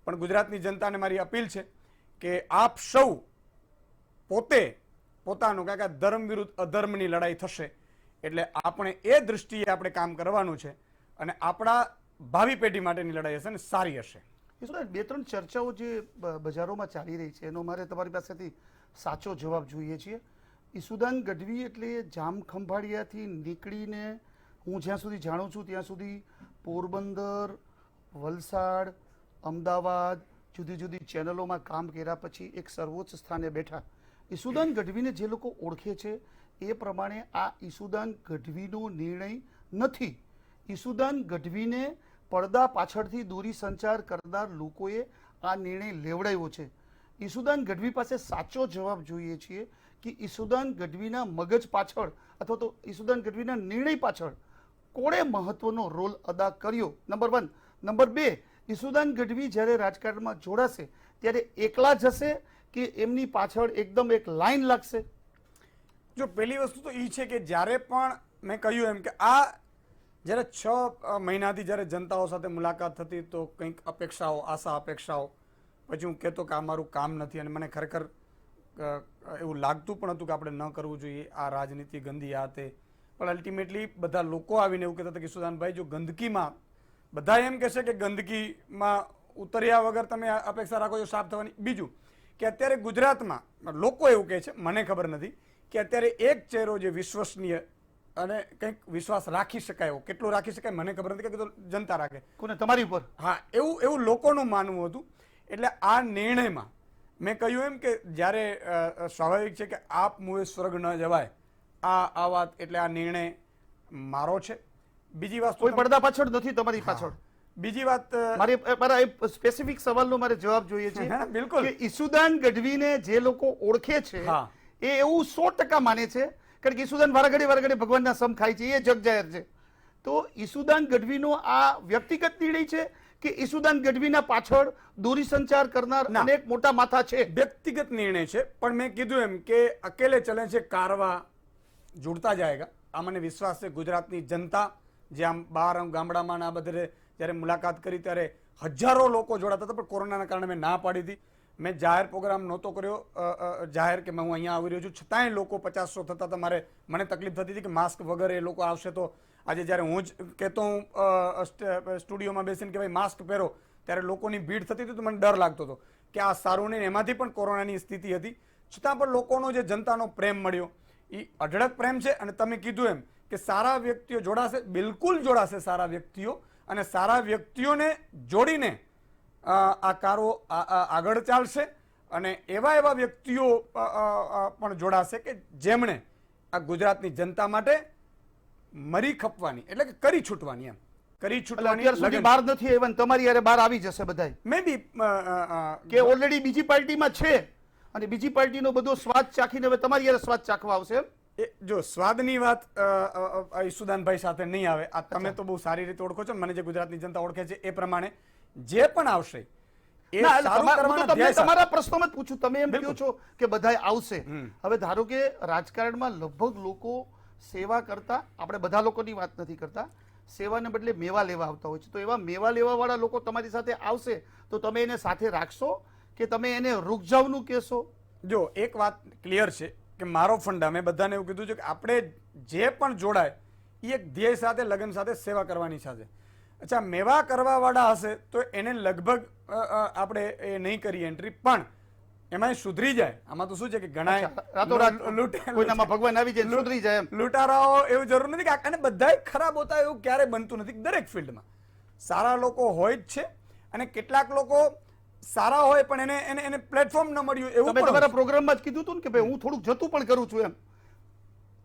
પણ ગુજરાતની જનતાને મારી અપીલ છે કે આપ સૌ પોતે પોતાનું, કારણ કે ધર્મ વિરુદ્ધ અધર્મની લડાઈ થશે, એટલે આપણે એ દૃષ્ટિએ આપણે કામ કરવાનું છે, અને આપણા ભાવિ પેઢી માટેની લડાઈ હશે ને સારી હશે. ઈશુદાન, બે ત્રણ ચર્ચાઓ જે બજારોમાં ચાલી રહી છે એનો મારે તમારી પાસેથી સાચો જવાબ જોઈએ છીએ. ઈશુદાન ગઢવી એટલે જામ ખંભાળિયાથી નીકળીને હું જ્યાં સુધી જાણું છું ત્યાં સુધી પોરબંદર, વલસાડ, અમદાવાદ જુદી જુદી ચેનલોમાં કામ કર્યા પછી એક સર્વોચ્ચ સ્થાને બેઠા. ઈશુદાન ગઢવીને જે લોકો ઓળખે છે એ પ્રમાણે આ ઈશુદાન ગઢવીનો નિર્ણય નથી. ઈશુદાન ગઢવીને પડદા પાછળથી દૂરી સંચાર કરનાર લોકોએ આ નિર્ણય લેવડાવ્યો છે. ઈશુદાન ગઢવી પાસે સાચો જવાબ જોઈએ છીએ કે ઈશુદાન ગઢવીના મગજ પાછળ અથવા તો ઈશુદાન ગઢવીના નિર્ણય પાછળ કોણે મહત્વનો રોલ અદા કર્યો, નંબર 1. નંબર 2, ઈશુદાન ગઢવી જ્યારે રાજકારણમાં જોડાશે ત્યારે એકલા જશે કે એમની પાછળ એકદમ એક લાઈન લાગશે? જો પહેલી વસ્તુ તો એ છે કે જ્યારે પણ મેં કહ્યું એમ કે આ જ્યારે 6 મહિનાથી જ્યારે જનતાઓ સાથે મુલાકાત થતી તો કંઈક અપેક્ષાઓ, આશા અપેક્ષાઓ, પછી હું કહેતો કે આ મારું કામ નથી અને મને ખરેખર એવું લાગતું પણ હતું કે આપણે ન કરવું જોઈએ, આ રાજનીતિ ગંદી આ તે. પણ અલ્ટિમેટલી બધા લોકો આવીને એવું કહેતા હતા કે ઈશુદાનભાઈ જો ગંદકીમાં બધા એમ કહેશે કે ગંદકીમાં ઉતર્યા વગર તમે અપેક્ષા રાખો છો સાફ થવાની. બીજું કે અત્યારે ગુજરાતમાં લોકો એવું કહે છે, મને ખબર નથી કે અત્યારે એક ચહેરો જે વિશ્વસનીય અને કંઈક વિશ્વાસ રાખી શકાય એવો, કેટલું રાખી શકાય મને ખબર નથી, કે તો જનતા રાખે કોને, તમારી ઉપર? હા, એવું લોકોનું માનવું હતું. એટલે આ નિર્ણયમાં મેં કહ્યું એમ કે જ્યારે સ્વાભાવિક છે કે આપ મુએ સ્વર્ગ ન જવાય, આ વાત એટલે આ નિર્ણય મારો છે. બીજી વાત, કોઈ પડદા પાછળ નથી તમારી પાછળ. બીજી વાત, મારા સ્પેસિફિક સવાલનો મારે જવાબ જોઈએ છે. બિલકુલ. કે ઈશુદાન ગઢવીને જે લોકો ઓળખે છે એ એવું 100% માને છે, કારણ કે ઈશુદાન વારાઘડી ભગવાનના સમ ખાય છે, એ જગ જાહેર છે. તો ઈશુદાન ગઢવીનો આ વ્યક્તિગત નિર્ણય છે કે ઈશુદાન ગઢવીના પાછળ દૂરી સંચાર કરનાર અનેક મોટા માથા છે? વ્યક્તિગત નિર્ણય છે. પણ મેં કીધું એમ કે અકેલે ચલે છે કારવા जुड़ता जाएगा. આ મને વિશ્વાસ છે. ગુજરાતની જનતા જે આમ બહાર ગામડામાં આ બધે જ્યારે મુલાકાત કરી ત્યારે હજારો લોકો જોડાતા હતા, પણ કોરોનાના કારણે મેં ના પાડી હતી. મેં જાહેર પ્રોગ્રામ નહોતો કર્યો જાહેર કે હું અહીંયા આવી રહ્યો છું, છતાંય લોકો 50-100 થતા હતા. મને તકલીફ થતી હતી કે માસ્ક વગર એ લોકો આવશે. તો આજે જ્યારે હું જ કહેતો હું સ્ટુડિયોમાં બેસીને કે ભાઈ માસ્ક પહેરો, ત્યારે લોકોની ભીડ થતી હતી તો મને ડર લાગતો હતો કે આ સારું નહીં. એમાંથી પણ કોરોનાની સ્થિતિ હતી, છતાં પણ લોકોનો જે જનતાનો પ્રેમ મળ્યો એ અઢળક પ્રેમ છે. અને તમે કીધું એમ કે સારા વ્યક્તિઓ જોડાશે, બિલકુલ જોડાશે સારા વ્યક્તિઓ, અને સારા વ્યક્તિઓને જોડીને આ કારો આગળ ચાલશે. અને એવા વ્યક્તિઓ પણ જોડાશે કે જેમણે આ ગુજરાતની જનતા માટે મરી ખપવાની, એટલે કે કરી છૂટવાની, એમ કરી છૂટવાની. અત્યાર સુધી બહાર નથી આવ્યા, તમારી યારે બહાર આવી જશે બધાય. મે બી કે ઓલરેડી બીજી પાર્ટીમાં છે અને બીજી પાર્ટીનો બધો સ્વાદ ચાખીને હવે તમારી યારે સ્વાદ ચાખવા આવશે. જો સ્વાદની વાત ઈશુદાનભાઈ સાથે નહીં આવે. આ તમે તો બહુ સારી રીતે ઓળખો છો, મને જે ગુજરાતની જનતા ઓળખે છે એ પ્રમાણે જે પણ આવશે એ સારું કરવાના ધ્યેય સાથે. તમારા પ્રશ્નમાં જ પૂછું, તમે એમ કહો છો કે બધાય આવશે. હવે ધારો કે રાજકારણમાં લગભગ લોકો સેવા કરતા, આપણે બધા લોકોની વાત નથી કરતા, સેવાને બદલે મેવા લેવા આવતા હોય છે. તો એવા મેવા લેવા વાળા લોકો તમારી સાથે આવશે તો તમે એને સાથે રાખશો કે તમે એને રૂક જાવનું કહેશો? જો એક વાત ક્લિયર છે કે મારો ફંડા, મેં બધાને એવું કીધું છે કે આપણે જે પણ જોડાય એ એક ધ્યેય સાથે, લગ્ન સાથે, સેવા કરવાની સાથે. અચ્છા, મેવા કરવા વાળા હશે તો એને લગભગ આપણે એ નહીં કરીએ એન્ટ્રી, પણ એમાં સુધરી જાય. આમાં તો શું છે કે ઘણા ભગવાન આવી જાય સુધરી જાય, લૂંટારાઓ, એવું જરૂર નથી કે અને બધા ખરાબ હોતા એવું ક્યારે બનતું નથી. દરેક ફિલ્ડમાં સારા લોકો હોય જ છે, અને કેટલાક લોકો સારા હોય પણ એને પ્લેટફોર્મ ન મળ્યું. એવું તમે તમારા પ્રોગ્રામમાં જ કીધું હતું ને કે ભાઈ હું થોડુંક જતું પણ કરું છું એમ.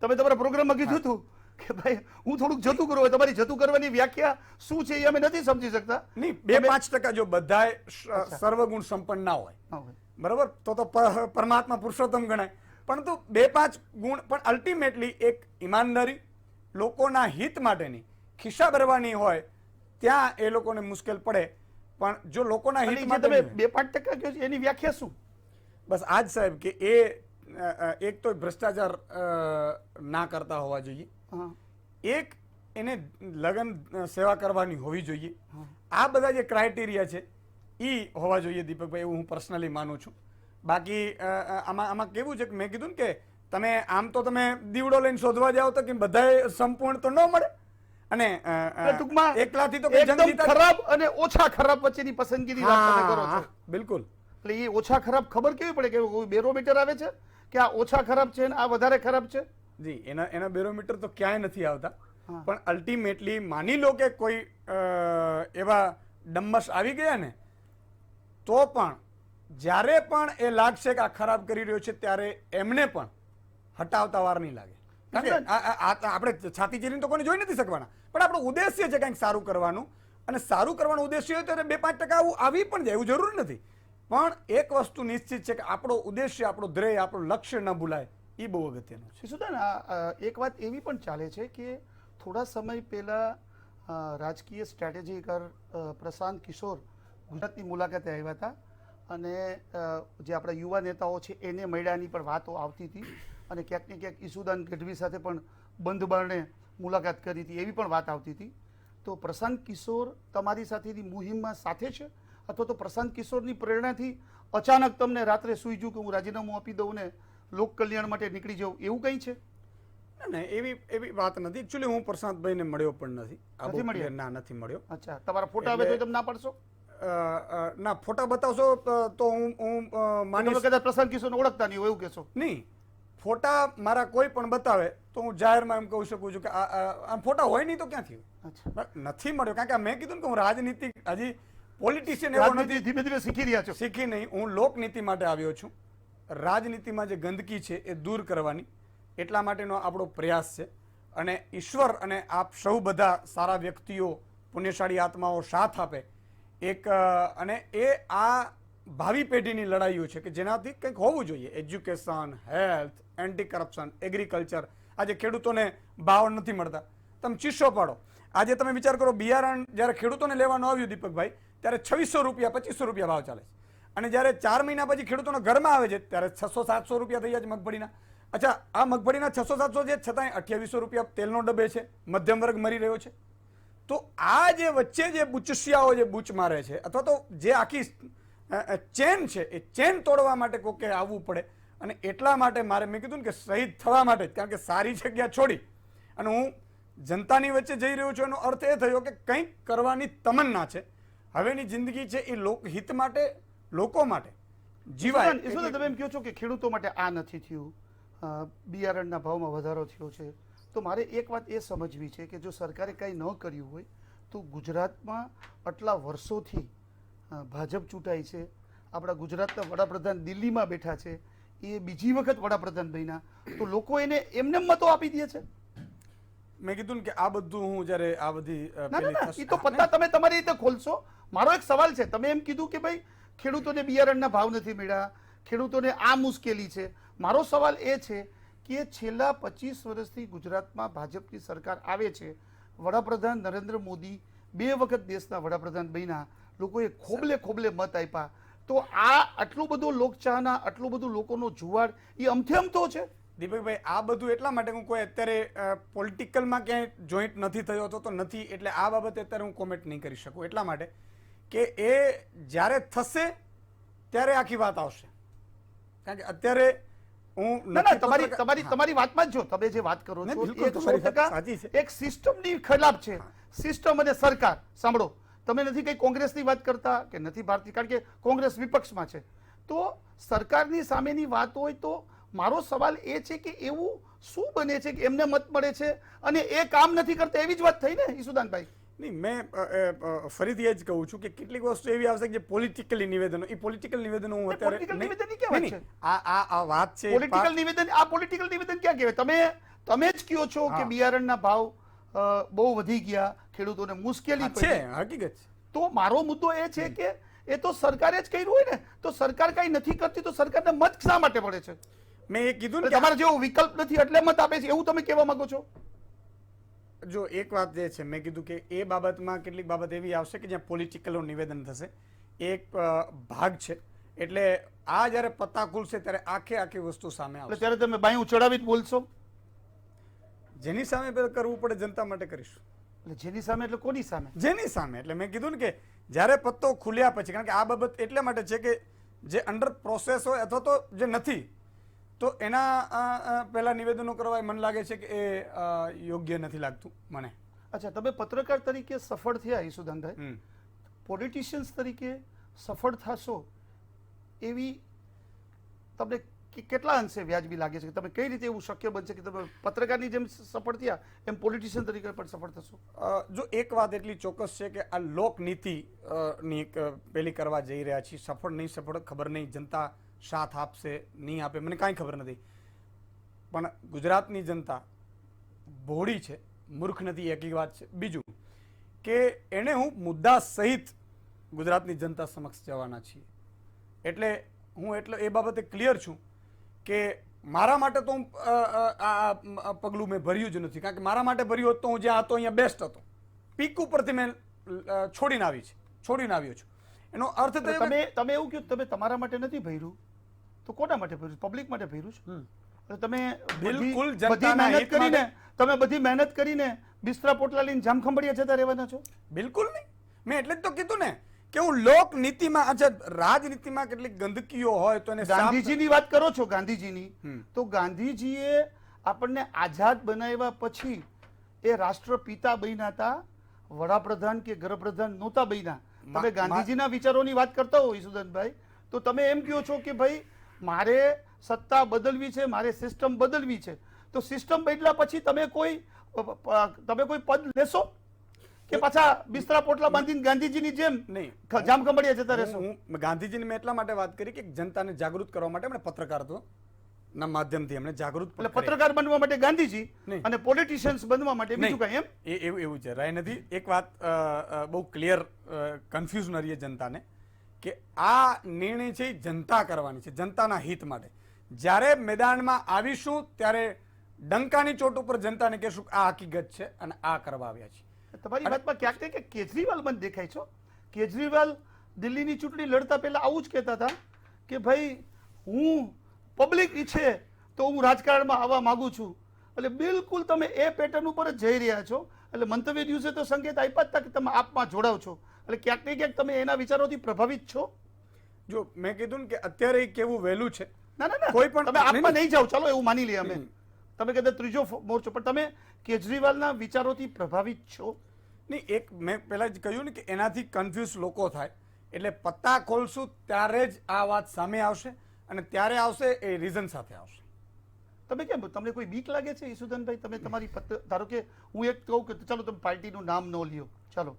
તમે તમારા પ્રોગ્રામમાં કીધું હતું કે ભાઈ હું થોડુંક જતું કરું. તમારી જતું કરવાની વ્યાખ્યા શું છે એ અમે નથી સમજી શકતા. નહીં, 2-5% જો બધાય સર્વગુણ સંપન્ન ના હોય, બરાબર, તો પરમાત્મા પુરુષોત્તમ ગણાય. પરંતુ 2-5 ગુણ પણ અલ્ટિમેટલી એક ઈમાનદારી, લોકોના હિત માટેની, ખિસ્સા ભરવાની હોય ત્યાં એ લોકોને મુશ્કેલ પડે. પણ જો લોકોના હિત માટે 2-5% કહો છો એની વ્યાખ્યા શું? બસ આજ સાહેબ કે એક તો ભ્રષ્ટાચાર ના કરતા હોવા જોઈએ, એક એને લગન સેવા કરવાની હોવી જોઈએ. આ બધા જે ક્રાઇટેરિયા છે એ હોવા જોઈએ દીપકભાઈ, એવું હું પર્સનલી માનું છું. બાકી આમાં કેવું છે કે મેં કીધું ને કે તમે આમ તો તમે દીવડો લઈને શોધવા જાઓ તો કે બધાય સંપૂર્ણ તો ન મળે. અને એટલે ટૂંકમાં એકલાથી તો કઈ જંગ એકદમ જીતા ખરાબ અને ઓછા ખરાબ વચ્ચેની પસંદગીની વાત તમે કરો છો. બિલકુલ. એટલે એ ઓછા ખરાબ ખબર કેવી પડે કે કોઈ બેરોમીટર આવે છે કે આ ઓછા ખરાબ છે અને આ વધારે ખરાબ છે? જી, એના બેરોમીટર તો ક્યાંય નથી આવતા. હા. પણ અલ્ટિમેટલી માની લો કે કોઈ એવા ડમ્મસ આવી ગયા ને, તો પણ જ્યારે પણ એ લાગશે કે આ ખરાબ કરી રહ્યો છે ત્યારે એમને પણ હટાવતા વાર નહીં લાગે. કારણ કે આપણે છાતી ચીરીને તો કોઈને જોઈ નથી શકવાના, પણ આપણો ઉદ્દેશ્ય છે કંઈક સારું કરવાનું, અને સારું કરવાનો ઉદ્દેશ્ય હોય ત્યારે 2-5% આવું આવી પણ જાય એવું જરૂરી નથી. પણ એક વસ્તુ નિશ્ચિત છે કે આપણો ઉદ્દેશ્ય, આપણો ધ્યેય, આપણું લક્ષ્ય ન ભૂલાય, એ બહુ અગત્યનું છે. શિશુદાન, એક વાત એવી પણ ચાલે છે કે થોડા સમય પહેલા રાજકીય સ્ટ્રેટેજીકર પ્રશાંત કિશોર ગુજરાતની મુલાકાતે આવ્યા હતા અને જે આપણા યુવા નેતાઓ છે એને મળ્યાની પણ વાતો આવતી હતી અને ક્યાંક ને ક્યાંક ઈસુદાન ગઢવી સાથે પણ બંધ બારણે મુલાકાત કરી હતી એવી પણ વાત આવતી હતી. તો પ્રશાંત કિશોર તમારી સાથેની મુહિમમાં સાથે છે, અથવા તો પ્રશાંત કિશોરની પ્રેરણાથી અચાનક તમને રાત્રે સૂઈ ગયું કે હું રાજીનામું આપી દઉં ને લોક કલ્યાણ માટે નીકળી જાઉં, એવું કંઈ છે? ના, એવી વાત નથી. એકચ્યુઅલી હું પ્રશાંતભાઈને મળ્યો પણ નથી. નથી મળ્યા? ના, નથી મળ્યો. અચ્છા, તમારા ફોટા આવે તો તમે ના પાડશો? ના, ફોટા બતાવશો તો હું માની કદાચ પ્રશાંત કિશોરને ઓળખતા નહીં હોય એવું કહેશો? નહીં, ફોટા મારા કોઈ પણ બતાવે તો હું જાહેરમાં એમ કહી શકું છું કે આ ફોટા હોય નહીં તો ક્યાંથી હોય? નથી મળ્યો. કારણ કે મેં કીધું ને કે હું રાજનીતિ હજી પોલિટિશિયન એવો નથી. ધીમે ધીમે શીખી રહ્યા છો? શીખી નહીં, હું લોકનીતિ માટે આવ્યો છું. રાજનીતિમાં જે ગંદકી છે એ દૂર કરવાની, એટલા માટેનો આપણો પ્રયાસ છે. અને ઈશ્વર અને આપ સૌ બધા સારા વ્યક્તિઓ, પુણ્યશાળી આત્માઓ સાથ આપે એક, અને એ આ ભાવિ પેઢીની લડાઈઓ છે કે જેનાથી કંઈક હોવું જોઈએ. Education, health, anti corruption, agriculture. આજે ખેડૂતોને ભાવ નથી મળતા, તમે ચીસો પાડો. આજે તમે વિચાર કરો, બિયારણ જ્યારે ખેડૂતોને લેવાનું આવ્યું દીપકભાઈ, ત્યારે 2600 રૂપિયા 2500 રૂપિયા ભાવ ચાલે છે. અને જ્યારે 4 મહિના પછી ખેડૂતોના ઘરમાં આવે છે ત્યારે 600-700 રૂપિયા થઈ જાય છે મગફળીના. અચ્છા, આ મગફળીના 600-700 છે, છતાંય 2800 રૂપિયા તેલનો ડબ્બે છે, મધ્યમ વર્ગ મરી રહ્યો છે. તો આ જે વચ્ચે જે બુચસિયાઓ જે બૂચ મારે છે, અથવા તો જે આખી ચેન છે, એ ચેન તોડવા માટે કોકે આવવું પડે. અને એટલા માટે મારે મેં કીધું ને કે શહીદ થવા માટે, કારણ કે સારી જગ્યા છોડી અને હું જનતાની વચ્ચે જઈ રહ્યો છું, એનો અર્થ એ થયો કે કંઈક કરવાની તમન્ના છે. હવેની જિંદગી છે એ લોકહિત માટે, લોકો માટે જીવાય. તમે એમ કહો છો કે ખેડૂતો માટે આ નથી થયું, બિયારણના ભાવમાં વધારો થયો છે, તો મારે એક વાત એ સમજવી છે કે જો સરકારે કંઈ ન કર્યું હોય તો ગુજરાતમાં આટલા વર્ષોથી ભાજપ ચૂંટાઈ છે, આપણા ગુજરાતના વડાપ્રધાન દિલ્હીમાં બેઠા છે, એ બીજી વખત વડાપ્રધાન બન્યા, તો લોકો એને એમને મતો આપી દે છે. મેં કીધું કે આ બધું હું જ્યારે આ બધી એ તો પત્તા તમે તમારી રીતે ખોલશો. મારો એક સવાલ છે, તમે એમ કીધું કે ભાઈ ખેડૂતોને બિયારણના ભાવ નથી મળ્યા, ખેડૂતોને આ મુશ્કેલી છે. મારો સવાલ એ છે કે છેલ્લા 25 વર્ષથી ગુજરાતમાં ભાજપની સરકાર આવે છે, વડાપ્રધાન નરેન્દ્ર મોદી 2 વખત દેશના વડાપ્રધાન બન્યા, લોકોએ ખોબલે ખોબલે મત આપ્યા, તો આ આટલું બધું લોકચાહના, આટલું બધું લોકોનો જુવાળ એ અમથે અમથો છે? દીપકભાઈ, આ બધું એટલા માટે હું કોઈ અત્યારે પોલિટિકલમાં ક્યાંય જોઈન્ટ નથી થયો હતો તો નથી, એટલે આ બાબતે અત્યારે હું કોમેન્ટ નહીં કરી શકું. એટલા માટે કે એ જ્યારે થશે ત્યારે આખી વાત આવશે. કારણ કે અત્યારે તમારી વાતમાં જો તમે જે વાત કરો છો એક સિસ્ટમની ખિલાફ છે. સિસ્ટમ અને સરકાર, સાંભળો, તમે નથી કઈ કોંગ્રેસની વાત કરતા કે નથી ભારતીય, કારણ કે કોંગ્રેસ વિપક્ષમાં છે. તો સરકારની સામેની વાત હોય તો મારો સવાલ એ છે કે એવું શું બને છે કે એમને મત મળે છે અને એ કામ નથી કરતા, એવી જ વાત થઈ ને ઈસુદાનભાઈ? નહીં, મેં ફરીથી એ જ કહું છું કે કેટલીક વસ્તુ એવી આવશે કે જે પોલિટિકલી નિવેદનો, એ પોલિટિકલ નિવેદનો હું અત્યારે આ વાત છે. પોલિટિકલ નિવેદન, આ પોલિટિકલ નિવેદન ક્યાં કહેવાય? તમે જ કહો છો કે બિયારણના ભાવ બહુ વધી ગયા, ખેડૂતોને મુશ્કેલી છે, હકીકત છે. તો મારો મુદ્દો એ છે કે એ તો સરકારે જ કર્યું હોય ને, તો સરકાર કઈ નથી કરતી તો સરકારને મત શા માટે પડે છે? મેં એ કીધું ને, તમારે જેવો વિકલ્પ નથી એટલે મત આપે છે, એવું તમે કહેવા માંગો છો? જો એક વાત જે છે, મેં કીધું કે એ બાબતમાં કેટલીક બાબત એવી આવશે કે જ્યાં પોલિટિકલ નિવેદન થશે, એક ભાગ છે. એટલે આ જ્યારે પત્તા ખુલશે ત્યારે આખી વસ્તુ સામે આવશે. ત્યારે તમે બાયું ચડાવી બોલશો? જેની સામે કરવું પડે જનતા માટે કરીશું. જેની સામે એટલે કોની સામે? જેની સામે. એટલે મેં કીધું ને કે જ્યારે પત્તો ખુલ્યા પછી, કારણ કે આ બાબત એટલા માટે છે કે જે અંડર પ્રોસેસ હોય અથવા તો જે નથી, તો એના પહેલા નિવેદનો કરવા મને લાગે છે કે એ યોગ્ય નથી લાગતું મને. અચ્છા, તમે પત્રકાર તરીકે સફળ થયા ઈસુદાનભાઈ, હમ. પોલિટિશિયન્સ તરીકે સફળ થશો એવી તમને કેટલા અંશે વ્યાજબી લાગે છે? તમે કઈ રીતે એવું શક્ય બનશે કે તમે પત્રકારની જેમ સફળ થયા એમ પોલિટિશિયન તરીકે પણ સફળ થશો? જો એક વાત એટલી ચોક્કસ છે કે આ લોકનીતિ ની એક પેલી કરવા જઈ રહ્યા છીએ. સફળ નહીં સફળ ખબર નહીં, જનતા સાથ આપશે નહીં આપે મને કાંઈ ખબર નથી, પણ ગુજરાતની જનતા ભોળી છે, મૂર્ખ નથી, એક વાત છે. બીજું કે એને હું મુદ્દા સહિત ગુજરાતની જનતા સમક્ષ જવાના છીએ, એટલે હું એટલે એ બાબતે ક્લિયર છું કે મારા માટે તો આ પગલું મેં ભર્યું જ નથી, કારણ કે મારા માટે ભર્યું હોત તો હું જ્યાં હતો અહીંયા બેસ્ટ હતો. પીક ઉપરથી મેં છોડીને આવ્યો છું. એનો અર્થ તો તમે એવું કહ્યું તમે તમારા માટે નથી ભર્યું તો કોના માટે ભર્યું? પબ્લિક માટે ભર્યું છે. એટલે તમે બિલકુલ બધી મહેનત કરીને બધી મહેનત કરીને બિસ્તરા પોટલા લઈને જામખંભાળિયા જતા રહેવાના છો? બિલકુલ નહીં. મેં એટલે જ તો કીધું ને કે હું લોકનીતિમાં, અચ્છા રાજનીતિમાં કેટલીક ગંદકીઓ હોય તો એને ગાંધીજીની વાત કરો છો, ગાંધીજીની, તો ગાંધીજીએ આપણને આઝાદ બનાવ્યા પછી એ રાષ્ટ્રપિતા બન્યા હતા, વડાપ્રધાન કે ગૃહપ્રધાન નહોતા બન્યા. તમે ગાંધીજીના વિચારોની વાત કરતા હો ઈસુદાનભાઈ, તો તમે એમ કહો છો કે ભાઈ મારે સત્તા બદલવી છે, મારે સિસ્ટમ બદલવી છે, તો સિસ્ટમ બદલ્યા પછી તમે કોઈ પદ લેશો કે પાછા બિસ્તરા પોટલા બાંધીને ગાંધીજીની જેમ નહીં જામખંભાળિયા જતા રહેશો? હું ગાંધીજીને મેં એટલા માટે વાત કરી કે જનતાને જાગૃત કરવા માટે એમણે પત્રકારત્વ ના માધ્યમથી એમણે જાગૃત, એટલે પત્રકાર બનવા માટે ગાંધીજી અને પોલિટિશિયન્સ બનવા માટે બીજું કઈ એમ એવું છે રાય નથી. એક વાત બહુ ક્લિયર કન્ફ્યુઝ ન રહીએ જનતાને કે આ નિર્ણય છે એ જનતા કરવાની છે, જનતાના હિત માટે. જ્યારે મેદાનમાં આવીશું ત્યારે ડંકાની ચોટ ઉપર જનતાને કહેશું કે આ હકીકત છે અને આ કરવા આવ્યા છે. તમારી વાતમાં ક્યાંક કે કેજરીવાલ મને દેખાય છો. કેજરીવાલ દિલ્હીની ચૂંટણી લડતા પહેલા આવું જ કહેતા હતા કે ભાઈ હું પબ્લિક ઈચ્છે તો હું રાજકારણમાં આવવા માંગુ છું. એટલે બિલકુલ તમે એ પેટર્ન ઉપર જ જઈ રહ્યા છો. એટલે મંતવ્ય દિવસે તો સંકેત આપ્યા જ હતા કે તમે આપમાં જોડાવ છો. એટલે ક્યાંક ને ક્યાંક તમે એના વિચારોથી પ્રભાવિત છો. જો મેં કીધું ને કે અત્યારે એ કેવું વહેલું છે. ના કોઈ પણ તમે આપમાં નહીં જાઓ, ચાલો એવું માની લઈએ અમે, તમે કદાચ ત્રીજો મોરચો, પણ તમે કેજરીવાલના વિચારોથી પ્રભાવિત છો? નહીં, એક મેં પહેલા જ કહ્યું ને કે એનાથી કન્ફ્યુઝ લોકો થાય, એટલે પત્તા ખોલશું ત્યારે જ આ વાત સામે આવશે અને ત્યારે આવશે એ રીઝન સાથે આવશે. તમે કેમ, તમને કોઈ બીક લાગે છે ઈસુદાનભાઈ? તમે તમારી ધારો કે હું એક કહું કે ચાલો તમે પાર્ટીનું નામ ન લ્યો, ચાલો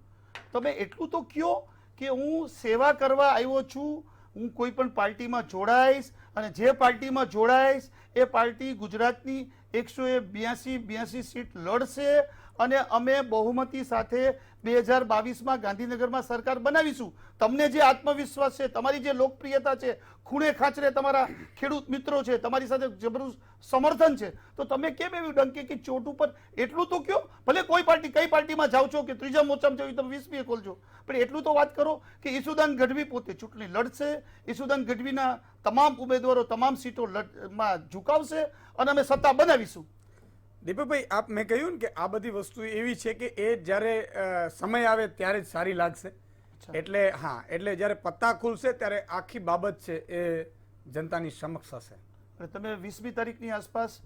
તમે એટલું તો કયો કે હું સેવા કરવા આવ્યો છું, હું કોઈ પણ પાર્ટીમાં જોડાઈશ અને જે પાર્ટીમાં જોડાઈશ એ પાર્ટી ગુજરાતની 182 સીટ લડશે અને અમે બહુમતી સાથે 2022માં ગાંધીનગરમાં સરકાર બનાવીશું. તમને જે આત્મવિશ્વાસ છે, તમારી જે લોકપ્રિયતા છે, ખૂણે ખાંચરે તમારા ખેડૂત મિત્રો છે, તમારી સાથે જબરું સમર્થન છે, તો તમે કેમ એવી ડંકે કે ચોટ ઉપર એટલું તો કયો? ભલે કોઈ પાર્ટી, કઈ પાર્ટીમાં જાઓ છો કે ત્રીજા મોરચામાં જાઓ, તમે 20 ખોલજો, પણ એટલું તો વાત કરો કે ઈસુદાન ગઢવી પોતે ચૂંટણી લડશે, ઈસુદાન ગઢવીના તમામ ઉમેદવારો તમામ સીટોમાં ઝુકાવશે અને અમે સત્તા બનાવીશું. દીપકભાઈ, આપ મેં કહ્યું ને કે આ બધી વસ્તુ એવી છે કે એ જ્યારે સમય આવે ત્યારે જ સારી લાગશે. એટલે હા, એટલે જ્યારે પત્તા ખુલશે ત્યારે આખી બાબત છે એ જનતાની સમક્ષ હશે. એટલે તમે 20મી તારીખની આસપાસ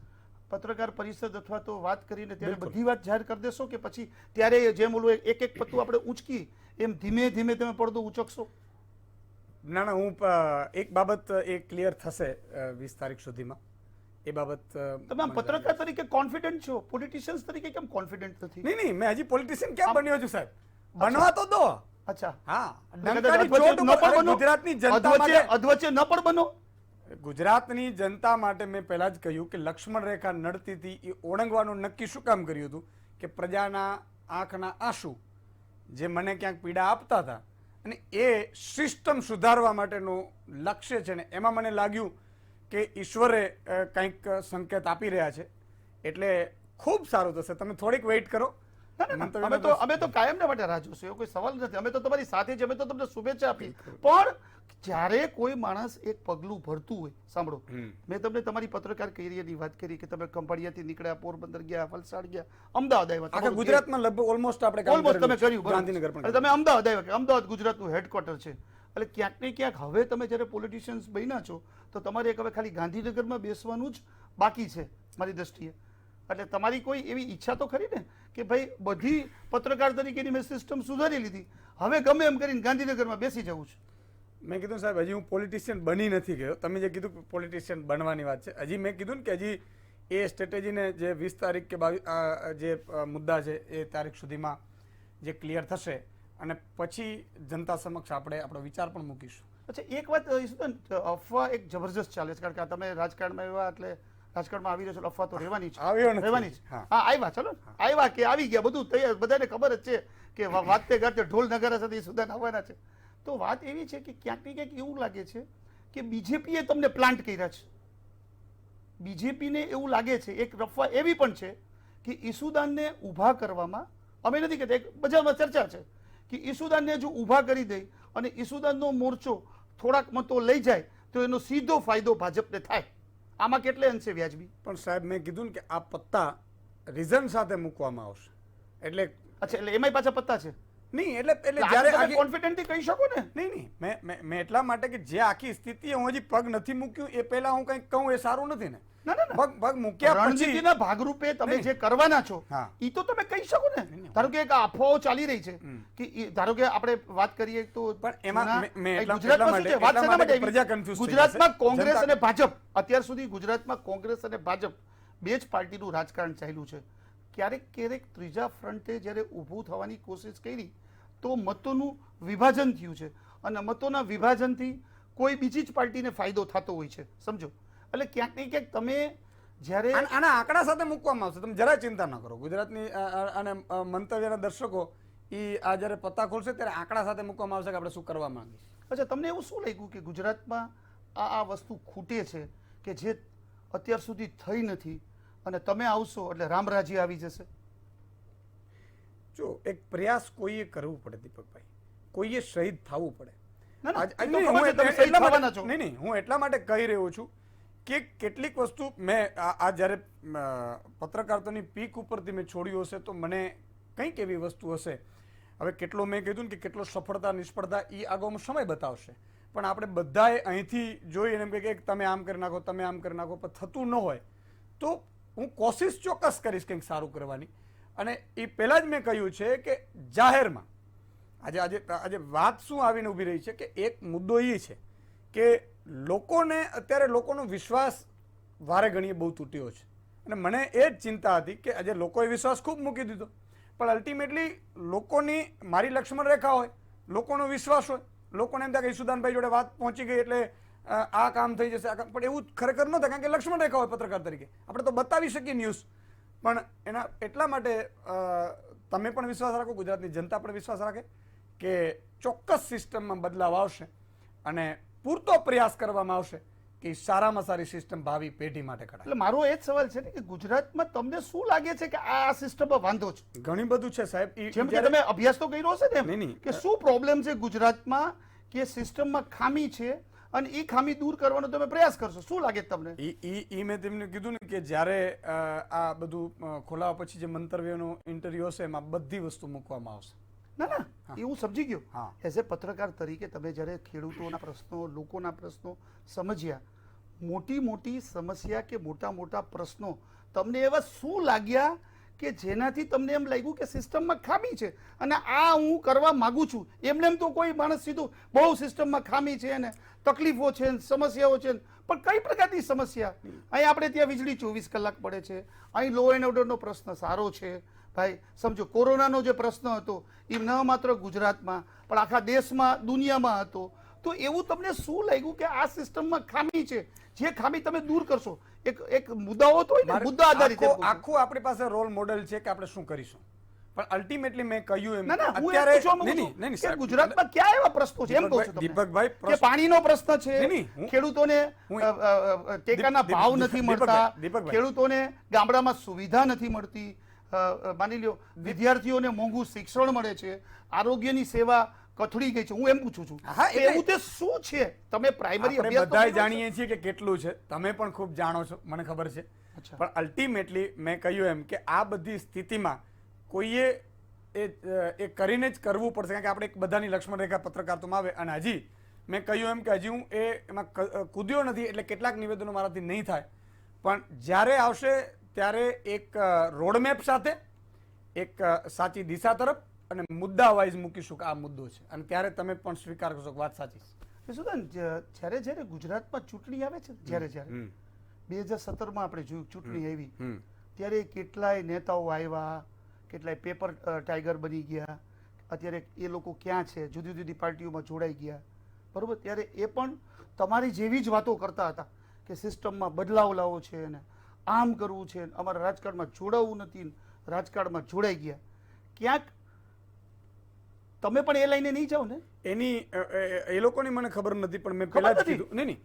પત્રકાર પરિષદ અથવા તો વાત કરીને ત્યારે બધી વાત જાહેર કરી દેશો કે પછી ત્યારે જેમ ઓલું એક એક પત્તું આપણે ઉંચકી એમ ધીમે ધીમે તમે પડદો ઉંચકશો? ના, હું એક બાબત એ ક્લિયર થશે 20 તારીખ સુધીમાં. એ બાબત તમે આમ પત્રકાર તરીકે કોન્ફિડન્ટ છો, પોલિટિશિયન્સ તરીકે કેમ કોન્ફિડન્ટ નથી? નહીં, મેં હજી પોલિટિશિયન ક્યાં બન્યો છું સાહેબ? બનવા તો દો. અચ્છા, હા, ગુજરાતની જનતા માટે અધવચ્ચે ન પણ બનો. ગુજરાતની જનતા માટે મેં પહેલા જ કહ્યું કે લક્ષ્મણ રેખા નડતી હતી, એ ઓળંગવાનું નક્કી શું કામ કર્યું હતું કે પ્રજાના આંખના આંસુ જે મને ક્યાંક પીડા આપતા હતા અને એ સિસ્ટમ સુધારવા માટેનું લક્ષ્ય છે ને, એમાં મને લાગ્યું કે ઈશ્વરે કંઈક સંકેત આપી રહ્યા છે, એટલે ખૂબ સારું થશે. તમે થોડીક વેઇટ કરો. અમે તો કાયમના માટે રાહ જોશું, એવો કોઈ સવાલ નથી. અમે તો તમારી સાથે જ, અમે તો તમને શુભેચ્છા આપી. પણ જ્યારે કોઈ માણસ એક પગલું ભરતું હોય, સાંભળો, મેં તમને તમારી પત્રકાર કરિયરની વાત કરી કે તમે ખંભાળિયાથી નીકળ્યા, પોરબંદર ગયા, વલસાડ ગયા, અમદાવાદ આવ્યા. ગુજરાતમાં લગભગ ઓલમોસ્ટ આપણે તમે કર્યું, ગાંધીનગર પણ તમે અમદાવાદ આવ્યા કે અમદાવાદ ગુજરાતનું હેડક્વાર્ટર છે. એટલે ક્યાંક ને ક્યાંક હવે તમે જ્યારે પોલિટિશિયન્સ બન્યા છો તો તમારે એક હવે ખાલી ગાંધીનગરમાં બેસવાનું જ બાકી છે મારી દ્રષ્ટિએ. એટલે તમારી કોઈ એવી ઈચ્છા તો ખરી ને કે ભાઈ બધી પત્રકાર તરીકેની મેં સિસ્ટમ સુધારી લીધી, હવે ગમે એમ કરીને ગાંધીનગરમાં બેસી જવું છે? મેં કીધું સાહેબ હજી હું પોલિટિશિયન બની નથી ગયો. તમે જે કીધું પોલિટિશિયન બનવાની વાત છે, હજી મેં કીધું ને કે હજી એ સ્ટ્રેટેજીને જે 20 તારીખ કે 22 જે મુદ્દા છે એ તારીખ સુધીમાં જે ક્લિયર થશે અને પછી જનતા સમક્ષ આપણે આપણો વિચાર પણ મૂકીશું. અચ્છા, એક વાત અફવા એક જબરજસ્ત ચાલે છે, કારણ કે તમે રાજકારણમાં એવા એટલે રાજકારણમાં આવી રહ્યો છો, અફવા તો રહેવાની છે, આવ્યો નથી. રહેવાની છે. હા. હા, આવ્યા, ચલો આવ્યા કે આવી ગયા, બધું તૈયાર, બધાને ખબર જ છે કે વાગતે ગાતે ઢોલ નગારા સાથે સુદાન આવવાના છે. તો વાત એવી છે કે ક્યાંક ને ક્યાંક એવું લાગે છે કે બીજેપીએ તમને પ્લાન્ટ કર્યા છે. બીજેપીને એવું લાગે છે, એક અફવા એવી પણ છે કે ઈસુદાનને ઊભા કરવામાં, અમે નથી કહેતા, એક બજારમાં ચર્ચા છે કે ઈસુદાનને જો ઊભા કરી દઈ અને ઈસુદાનનો મોરચો થોડાક મતો લઈ જાય તો એનો સીધો ફાયદો ભાજપને થાય. આમાં કેટલે અંશે વ્યાજબી? પણ સાહેબ મેં કીધું ને કે આ પત્તા રીઝન સાથે મૂકવામાં આવશે. એટલે અચ્છા, એટલે એમાંય પાછા પત્તા છે? નહીં, એટલે જ્યારે જ્યારે કોન્ફિડન્ટલી કહી શકો ને. નહીં મેં એટલા માટે કે જે આખી સ્થિતિ હું હજી પગ નથી મૂક્યું એ પહેલા હું કંઈક કહું એ સારું નથી ને. ના ના પગ પગ મૂક્યા પછી રણનીતિના ભાગરૂપે તમે જે કરવાના છો હા. ઈ તો તમે કહી શકો ને. ધારો કે એક અફવાઓ ચાલી રહી છે કે ધારો કે આપણે વાત કરીએ તો પણ એમાં મેં એટલા ગુજરાતમાં શું છે? વાત શેના માટે આવી? પ્રજા confuse થઈ ગુજરાતમાં જશે. કોંગ્રેસ જનતા- અને ભાજપ, અત્યાર સુધી ગુજરાતમાં કોંગ્રેસ અને ભાજપ બે જ પાર્ટીનું રાજકારણ ચાલ્યું છે. ક્યારેક ત્રીજા ફ્રન્ટે જ્યારે ઊભું થવાની કોશિશ કરી તો મતોનું વિભાજન થયું છે અને મતોના વિભાજનથી કોઈ બીજી જ પાર્ટીને ફાયદો થતો હોય છે, સમજો. એટલે ક્યાંક ને ક્યાંક તમે જ્યારે આના આંકડા સાથે મૂકવામાં આવશે, તમે જરાય ચિંતા ન કરો. ગુજરાતની અને મંતવ્યના દર્શકો આ જ્યારે પત્તા ખોલશે ત્યારે આંકડા સાથે મૂકવામાં આવશે કે આપણે શું કરવા માંગીએ. અચ્છા, તમને એવું શું લાગ્યું કે ગુજરાતમાં આ વસ્તુ ખૂટે છે કે જે અત્યાર સુધી થઈ નથી અને તમે આવશો એટલે રામરાજ્ય આવી જશે? જો એક પ્રયાસ કોઈએ કરવું પડે દીપકભાઈ, કોઈએ શહીદ થવું પડે. ના, ના, એ તો નહીં, ખબર હું છે તમે એટલા શહીદ માટે- થવાના છો. નહીં, હું એટલા માટે કહી રહ્યો છું કે કેટલીક વસ્તુ મેં આ જ્યારે પત્રકારતાની પીક ઉપરથી મેં છોડ્યું હશે તો મને કંઈક એવી વસ્તુ હશે. હવે કેટલો મેં કીધું ને કે કેટલો સફળતા નિષ્ફળતા એ આગળનો સમય બતાવશે. પણ આપણે બધાએ અહીંથી જોઈને એમ કે તમે આમ કરી નાખો, તમે આમ કરી નાખો, પણ થતું ન હોય તો હું કોશિશ ચોક્કસ કરીશ કંઈક સારું કરવાની. અને એ પહેલાં જ મેં કહ્યું છે કે જાહેરમાં આજે વાત શું આવીને ઊભી રહી છે કે એક મુદ્દો એ છે કે લોકોને અત્યારે લોકોનો વિશ્વાસ વારે ઘણીએ બહુ તૂટ્યો છે અને મને એ જ ચિંતા હતી કે આજે લોકોએ વિશ્વાસ ખૂબ મૂકી દીધો પણ અલ્ટિમેટલી લોકોની મારી લક્ષ્મણ રેખા હોય, લોકોનો વિશ્વાસ હોય, લોકોને એમ થાય કે ઈસુદાનભાઈ જોડે વાત પહોંચી ગઈ એટલે આ કામ થઈ જશે, આ કામ, પણ એવું ખરેખર ન થાય કારણ કે લક્ષ્મણ રેખા હોય પત્રકાર તરીકે આપણે તો બતાવી શકીએ ન્યૂઝ. પણ એના એટલા માટે તમે પણ વિશ્વાસ રાખો, ગુજરાતની જનતા પણ વિશ્વાસ રાખે કે ચોક્કસ સિસ્ટમમાં બદલાવ આવશે અને પૂરતો પ્રયાસ કરવામાં આવશે કે સારામાં સારી સિસ્ટમ ભાવિ પેઢી માટે કરાય. એટલે મારો એ જ સવાલ છે ને કે ગુજરાતમાં તમને શું લાગે છે કે આ સિસ્ટમમાં વાંધો છે? ઘણી બધું છે સાહેબ. જેમ કે તમે અભ્યાસ તો કર્યો હશે ને નહીં. કે શું પ્રોબ્લેમ છે ગુજરાતમાં, કે સિસ્ટમમાં ખામી છે અને એ ખામી દૂર કરવાનો તમે પ્રયાસ કરશો, શું લાગે તમને? ઈ મેં તેમને કીધું ને કે જ્યારે આ બધું ખોલાવા પછી જે મંતવ્યોનો ઇન્ટરવ્યુ હશે એમાં બધી વસ્તુ મૂકવામાં આવશે. ના ના, એવું સમજી ગયો. હા. એઝ એ પત્રકાર તરીકે તમે જ્યારે ખેડૂતોના પ્રશ્નો, લોકોના પ્રશ્નો સમજ્યા, મોટી સમસ્યા કે મોટા પ્રશ્નો તમને એવા શું લાગ્યા કે જેનાથી તમને એમ લાગ્યું કે સિસ્ટમમાં ખામી છે અને આ હું કરવા માંગુ છું? એમ તો કોઈ માણસ સીધું બહુ સિસ્ટમમાં ખામી છે ને તકલીફો છે ને સમસ્યાઓ છે, પણ કઈ પ્રકારની સમસ્યા? અહીં આપણે ત્યાં વીજળી 24 કલાક પડે છે, અહીં લો એન્ડ ઓર્ડરનો પ્રશ્ન સારો છે ભાઈ, સમજો. કોરોનાનો જે પ્રશ્ન હતો એ ન માત્ર ગુજરાતમાં પણ આખા દેશમાં, દુનિયામાં હતો. તો એવું તમને શું લાગ્યું કે આ સિસ્ટમમાં ખામી છે, જે ખામી તમે દૂર કરશો? એક મુદ્દાઓ તો હોય ને, મુદ્દા આધારિત. આખું આપણી પાસે રોલ મોડેલ છે કે આપણે શું કરીશું, પણ અલ્ટિમેટલી મેં કહ્યું એમ ના ના, હું એમ અત્યારે પૂછવા માંગુ છું કે ગુજરાતમાં ક્યાં એવા પ્રશ્નો છે એમ કહું છું તમને. દીપકભાઈ કે પાણીનો પ્રશ્ન છે, નહીં, ખેડૂતોને ટેકાના ભાવ નથી મળતા, દીપકભાઈ. ખેડૂતોને ગામડામાં સુવિધા નથી મળતી, માની લ્યો વિદ્યાર્થીઓને મોંઘું શિક્ષણ મળે છે, આરોગ્યની સેવા કથળી ગઈ છે. હું એમ પૂછું છું હા, કે એવું તે શું છે? તમે પ્રાઇમરી આપણે અભ્યાસ તો બધાય કર્યો છે? જાણીએ છીએ કે કેટલું છે, તમે પણ ખૂબ જાણો છો, મને ખબર છે. અચ્છા. પણ અલ્ટિમેટલી મેં કહ્યું એમ કે આ બધી સ્થિતિમાં કોઈએ એ કરીને જ કરવું પડશે કારણ કે આપણે એક બધાની લક્ષ્મણ રેખા પત્રકારત્વમાં આવે. અને હજી મેં કહ્યું એમ કે હજી હું એમાં કૂદ્યો નથી એટલે કેટલાક નિવેદનો મારાથી નહીં થાય, પણ જ્યારે આવશે ત્યારે એક રોડમેપ સાથે એક સાચી દિશા તરફ અને મુદ્દા વાઇઝ મૂકીશું કે આ મુદ્દો છે, અને ત્યારે તમે પણ સ્વીકાર કરશો કે વાત સાચી છે. સુદાન, જ્યારે ગુજરાતમાં ચૂંટણી આવે છે, જ્યારે 2017માં આપણે જોયું ચૂંટણી આવી, ત્યારે કેટલાય નેતાઓ આવ્યા, કેટલાય પેપર ટાઈગર બની ગયા, અત્યારે એ લોકો ક્યાં છે, જુદી જુદી પાર્ટીઓમાં જોડાઈ ગયા, બરોબર. ત્યારે એ પણ તમારી જેવી જ વાતો કરતા હતા કે સિસ્ટમમાં બદલાવ લાવવો છે અને આમ કરવું છે, અમારે રાજકારણમાં જોડાવવું નથી, રાજકારણમાં જોડાઈ ગયા. ક્યાંક તમે પણ એ લઈને નહીં જાઓ ને? એની એ લોકોની મને ખબર નથી, પણ મેં પહેલા જ કીધું. નહીં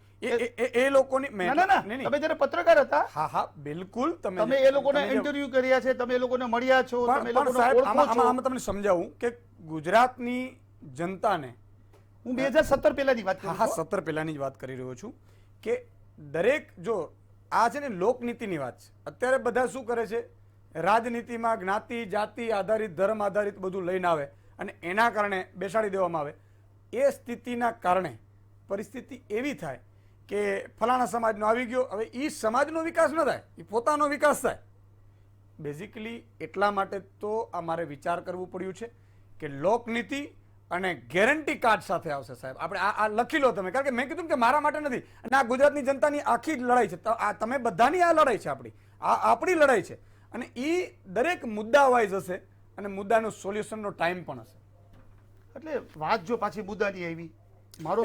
એ લોકોની તમે જ્યારે પત્રકાર હતા, હા બિલકુલ, તમે એ લોકોને ઇન્ટરવ્યુ કર્યા છે, તમે એ લોકોને મળ્યા છો, તમે એ લોકોને ઓળખો છો. આમાં તમને સમજાવું કે ગુજરાતની જનતાને, હું 2017 પહેલાની વાત કરું છું. હા 17 પહેલાની જ વાત કરી રહ્યો છું કે દરેક, જો આ છે ને લોકનીતિની વાત છે. અત્યારે બધા શું કરે છે, રાજનીતિમાં જ્ઞાતિ જાતિ આધારિત, ધર્મ આધારિત બધું લઈને આવે અને એના કારણે બેસાડી દેવામાં આવે. એ સ્થિતિના કારણે પરિસ્થિતિ એવી થાય કે ફલાણા સમાજનો આવી ગયો, હવે એ સમાજનો વિકાસ ન થાય, એ પોતાનો વિકાસ થાય. બેઝિકલી એટલા માટે તો અમારે વિચાર કરવું પડ્યું છે કે લોકનીતિ અને ગેરંટી કાર્ડ સાથે આવશે. સાહેબ, આપણે આ લખી લો તમે, કારણ કે મેં કીધું કે મારા માટે નથી, અને આ ગુજરાતની જનતાની આખી લડાઈ છે. આ તમે બધાની આ લડાઈ છે, આપણી લડાઈ છે, અને એ દરેક મુદ્દા વાઇઝ હશે અને મુદ્દાનું સોલ્યુશનનો ટાઈમ પણ હશે. એટલે વાત જો પાછી મુદ્દાની આવી, મારો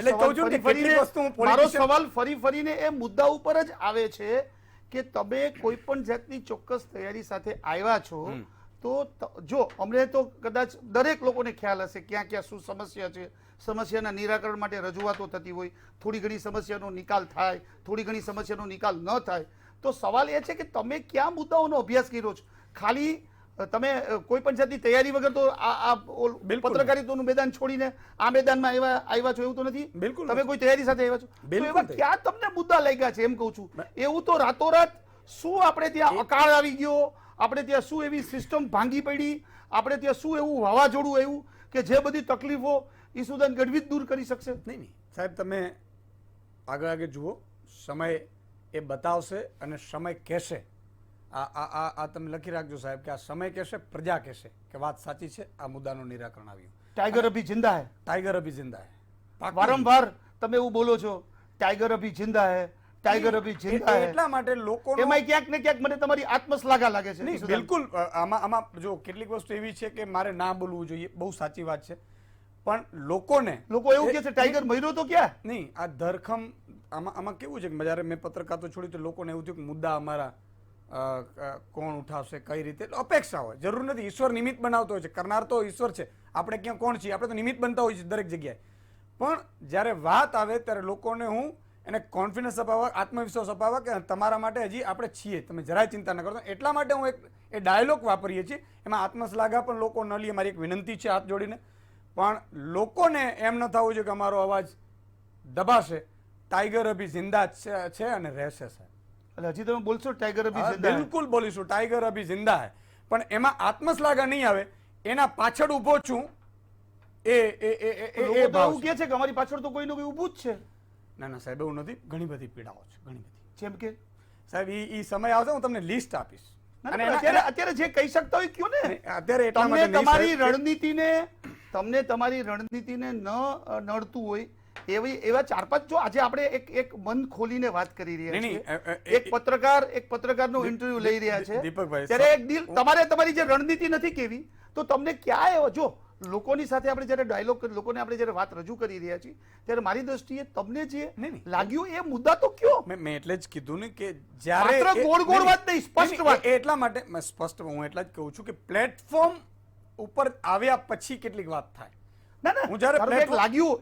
સવાલ ફરી ફરીને એ મુદ્દા ઉપર જ આવે છે કે તમે કોઈ પણ જાતની ચોક્કસ તૈયારી સાથે આવ્યા છો, તો જો અમને તો કદાચ દરેક લોકોને ખ્યાલ હશે ક્યાં ક્યાં શું સમસ્યા છે, સમસ્યાના નિરાકરણ માટે રજૂઆતો થતી હોય, થોડી ઘણી સમસ્યાનો નિકાલ થાય, થોડી ઘણી સમસ્યાનો નિકાલ ન થાય. તો સવાલ એ છે કે તમે કયા મુદ્દાઓનો અભ્યાસ કર્યો છો? ખાલી તમે કોઈ પણ જાતની તૈયારી વગર તો આ પત્રકારિતાનું મેદાન છોડીને આ મેદાનમાં આવ્યા છો એવું તો નથી. બિલકુલ, તમે કોઈ તૈયારી સાથે આવ્યા છો. તો એવા ક્યાં તમને મુદ્દા લાગ્યા છે એમ કહું છું. એવું તો રાતોરાત શું આપણે ત્યાં અકાળ આવી ગયો, આપણે ત્યાં શું એવી સિસ્ટમ ભાંગી પડી, આપણે ત્યાં શું એવું વાવાઝોડું આવ્યું કે જે બધી તકલીફો ઈસુદાન ગઢવી જ દૂર કરી શકશે? નહીં સાહેબ, તમે આગળ જુઓ, સમય એ બતાવશે અને સમય કહેશે. આ તમે લખી રાખજો સાહેબ કે આ સમય કહેશે, પ્રજા કહેશે કે વાત સાચી છે, આ મુદ્દાનું નિરાકરણ આવ્યું. ટાઈગર અભી જિંદા હૈ, ટાઈગર અભી જિંદા હૈ. વારંવાર તમે એવું બોલો છો, ટાઈગર અભી જિંદા હૈ, ટાઈગર અભી જિંદા હૈ. એટલા માટે લોકો એમાં ક્યાંક ને ક્યાંક મને તમારી આત્મશ્લાઘા લાગે છે. બિલકુલ, આમાં જો કેટલીક વસ્તુ એવી છે કે મારે ના બોલવું જોઈએ, બહુ સાચી વાત છે, પણ લોકો એવું કહે છે ટાઈગર મર્યો તો ક્યાં? નહીં, આ ધરખમ આમાં કેવું છે કે જ્યારે મેં પત્રકારતો છોડી તો લોકોને એવું થયું કે મુદ્દા અમારા કોણ ઉઠાવશે, કઈ રીતે, અપેક્ષા હોય. જરૂર નથી, ઈશ્વર નિમિત્ત બનાવતો હોય છે, કરનાર તો ઈશ્વર છે, આપણે ક્યાં કોણ છીએ, આપણે તો નિમિત્ત બનતા હોય છે દરેક જગ્યાએ. પણ જ્યારે વાત આવે ત્યારે લોકોને હું એને કોન્ફિડન્સ અપાવવા, આત્મવિશ્વાસ અપાવવા કે તમારા માટે હજી આપણે છીએ, તમે જરાય ચિંતા ન કરતો. એટલા માટે હું એ ડાયલોગ વાપરીએ છીએ. એમાં આત્મશ્લાઘા પણ લોકો ન લે, મારી એક વિનંતી છે હાથ જોડીને. પણ લોકોને એમ ન થવું જોઈએ કે અમારો અવાજ દબાશે. ટાઈગર અભી જિંદા છે અને રહેશે સાહેબ. એટલે હજી તમે બોલશો ટાઈગર અભી જિંદા? બિલકુલ બોલીશું, ટાઈગર અભી જિંદા હૈ. પણ એમાં આત્મશ્લાઘા નહીં આવે, એના પાછળ ઉભો છું એ ભાવ કે છે કે અમારી પાછળ તો કોઈનું કોઈ ઊભું જ છે. ના સાહેબ, એવું નથી. ઘણી બધી પીડાઓ છે, ઘણી બધી. જેમ કે સાહેબ ઈ સમય આવશે, હું તમને લિસ્ટ આપીશ. અને અત્યારે જે કહી શકતા હોય કયો ને. અત્યારે તમને તમારી રણનીતિને ન નડતું હોય એવા 4-5, જો આજે આપણે એક મન ખોલીને વાત કરી રહ્યા છીએ, એક પત્રકારનો ઇન્ટરવ્યુ લઈ રહ્યા છે, દીપકભાઈ, ત્યારે એક દિલ તમારી જે રણનીતિ નથી કેવી, તો તમને ક્યાં જો લોકોની સાથે આપણે જ્યારે ડાયલોગ, લોકોને આપણે જ્યારે વાત રજૂ કરી રહ્યા છીએ, ત્યારે મારી દ્રષ્ટિએ તમને જે લાગ્યું એ મુદ્દા તો કયો? મેં એટલે જ કીધું ને કે જ્યારે ગોળ વાત નહીં, સ્પષ્ટ વાત. એટલા માટે સ્પષ્ટ હું એટલા જ કહું છું કે પ્લેટફોર્મ ઉપર આવ્યા પછી કેટલીક વાત થાય. ના, હું જ્યારે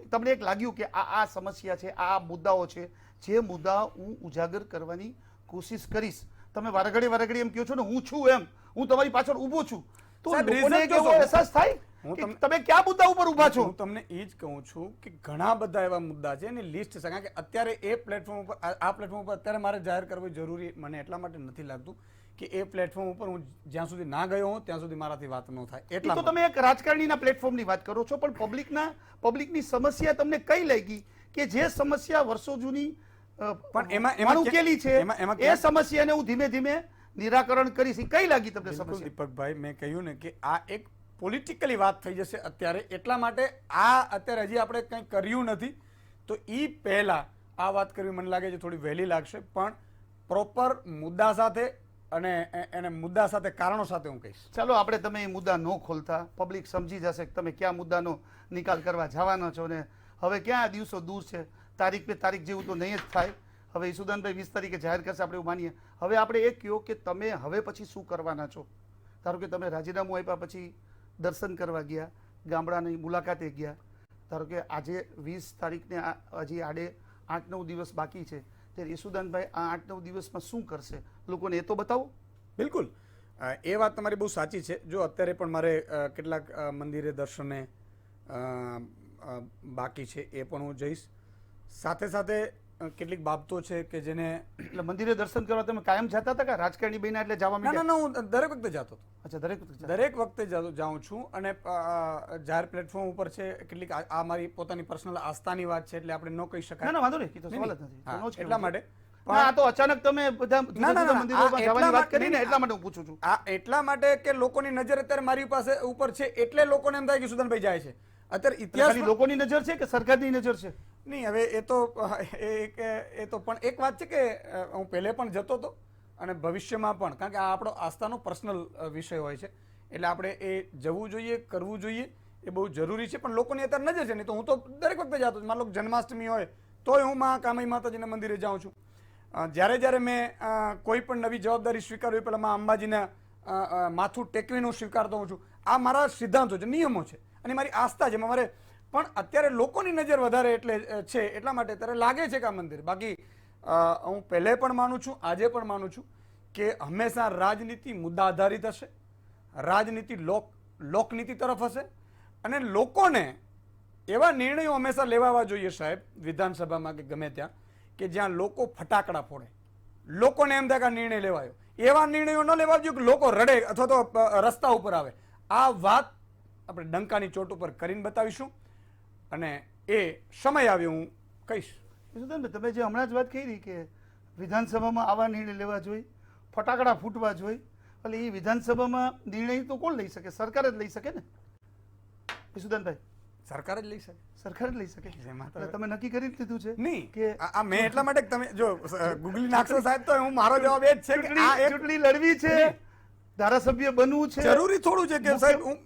તમને એક લાગ્યું કે આ સમસ્યા છે, આ મુદ્દાઓ છે, જે મુદ્દા હું ઉજાગર કરવાની કોશિશ કરીશ. તમે વારઘડી એમ કહો છો ને હું છું, એમ હું તમારી પાછળ ઊભો છું, તો લોકોને કેવો અહેસાસ થાય તમે કયા મુદ્દા ઉપર ઊભા છો? હું તમને એ જ કહું છું કે ઘણા બધા એવા મુદ્દા છે એની લિસ્ટ છે, કારણ કે અત્યારે એ પ્લેટફોર્મ ઉપર, આ પ્લેટફોર્મ ઉપર અત્યારે મારે જાહેર કરવું જરૂરી મને એટલા માટે નથી લાગતું કે એ પ્લેટફોર્મ ઉપર હું જ્યાં સુધી ના ગયો હોઉં ત્યાં સુધી મારાથી વાત ન થાય. એટલા તો તમે એક રાજકારણીના પ્લેટફોર્મની વાત કરો છો, પણ પબ્લિકની સમસ્યા તમને કઈ લાગી કે જે સમસ્યા વર્ષો જૂની પણ એમાં ઉકેલી છે, એ સમસ્યાને હું ધીમે ધીમે નિરાકરણ કરીશ. ઈ કઈ લાગી તમને બિલકુલ સમસ્યા? દીપકભાઈ, મેં કહ્યું ને કે આ એક પોલિટિકલી વાત થઈ જશે અત્યારે, એટલા માટે આ અત્યારે હજી આપણે કંઈ કર્યું નથી, તો એ પહેલા આ વાત કરવી મને લાગે છે થોડી વહેલી લાગશે, પણ પ્રોપર મુદ્દા સાથે અને એને મુદ્દા સાથે કારણો સાથે હું કહીશ. ચાલો આપણે તમે એ મુદ્દા ન ખોલતા, પબ્લિક સમજી જશે કે તમે કયા મુદ્દાનો નિકાલ કરવા જવાના છો, ને હવે ક્યાં આ દિવસો દૂર છે, તારીખ પે તારીખ જેવું તો નહીં જ થાય. હવે ઈસુદાનભાઈ 20 તારીખે જાહેર કરશે, આપણે એવું માનીએ. હવે આપણે એ કહો કે તમે હવે પછી શું કરવાના છો. ધારો કે તમે રાજીનામું આપ્યા પછી દર્શન કરવા ગયા, ગામડાની મુલાકાતે ગયા, ધારો કે આજે 20 તારીખને હજી આડે 8-9 દિવસ બાકી છે, ત્યારે ઈસુદાનભાઈ આ 8-9 દિવસમાં શું કરશે લોકોને એ તો બતાવો. બિલકુલ, એ વાત તમારી બહુ સાચી છે. જો અત્યારે પણ મારે કેટલાક મંદિરે દર્શને બાકી છે, એ પણ હું જઈશ. સાથે સાથે કેટલીક બાબતો છે કે જેને એટલે મંદિરે દર્શન કરવા તમે કાયમ જતા હતા કે રાજકારણી બન્યા એટલે જવા ના ના માંડ્યા? ના, હું દરેક વખતે જતો હતો. અચ્છા, દરેક વખતે જતા. દરેક વખતે જાઉં છું, અને જાહેર પ્લેટફોર્મ ઉપર છે કેટલીક આ મારી પોતાની પર્સનલ આસ્થાની વાત છે, એટલે આપણે ન કહી ના શકાય. ના, વાંધો નહીં, ઈ તો સવાલ જ નથી. હા, તો ન જ કહેવું. એટલા માટે ના, આ તો અચાનક તમે બધા ના, જુદા ના, જુદા ના, મંદિરોમાં આ જવાની એટલા વાત કરી ને માટે- એટલા માટે હું પૂછું છું. આ એટલા માટે કે લોકોની નજર અત્યારે મારી પાસે ઉપર છે, એટલે લોકોને એમ થાય કે સુદાનભાઈ જાય છે. અત્યારે ખાલી ઇતિહાસ લોકોની નજર છે કે સરકારની નજર છે? નહીં, હવે એ તો એ તો પણ એક વાત છે કે હું પહેલે પણ જતો હતો અને ભવિષ્યમાં પણ, કારણ કે આ આપણો આસ્થાનો પર્સનલ વિષય હોય છે, એટલે આપણે એ જવું જોઈએ, કરવું જોઈએ, એ બહુ જરૂરી છે. પણ લોકોની અત્યારે નજર છે, નહીં તો હું તો દરેક વખતે જતો છું. માનો જન્માષ્ટમી હોય તોય હું કામાઈ માતાજીના મંદિરે જાઉં છું. જ્યારે જ્યારે મેં કોઈ પણ નવી જવાબદારી સ્વીકારવી, પહેલાં માં અંબાજીના માથું ટેકવીને હું સ્વીકારતો હોઉં છું. આ મારા સિદ્ધાંતો છે, નિયમો છે, અને મારી આસ્થા છે. મારે પણ અત્યારે લોકોની નજર વધારે એટલે છે, એટલા માટે અત્યારે લાગે છે કે આ મંદિર. બાકી હું પહેલે પણ માનું છું, આજે પણ માનું છું કે હંમેશા રાજનીતિ મુદ્દા આધારિત હશે, રાજનીતિ લોકનીતિ તરફ હશે, અને લોકોને એવા નિર્ણયો હંમેશા લેવાવા જોઈએ સાહેબ, વિધાનસભામાં કે ગમે ત્યાં, કે જ્યાં લોકો ફટાકડા ફોડે, લોકોને એમ થાય કે આ નિર્ણય લેવાયો. એવા નિર્ણયો ન લેવા જોઈએ કે લોકો રડે અથવા તો રસ્તા ઉપર આવે. આ વાત આપણે ડંકાની ચોટ ઉપર કરીને બતાવીશું, અને એ સમય આવ્યો હું કહીશ. ઈસુદાનભાઈ, તમે જે હમણાં જ વાત કરી કે વિધાનસભામાં આવા નિર્ણય લેવા જોઈએ, ફટાકડા ફૂટવા જોઈએ, એટલે એ વિધાનસભામાં નિર્ણય તો કોણ લઈ શકે? સરકાર જ લઈ શકે ને ઈસુદાનભાઈ? સરકાર જ લઈ શકે. સરકાર જ લઈ શકે. એમાં તો એટલે તમે નક્કી કરી લીધું છે નહીં કે આ મેં એટલા માટે તમે જો ગૂગલી નાખશો સાહેબ, તો હું મારો જવાબ એ જ છે કે આ એક ચૂંટણી લડવી છે, ધારાસભ્ય બનવું છે. જરૂરી થોડું છે કે સાહેબ હું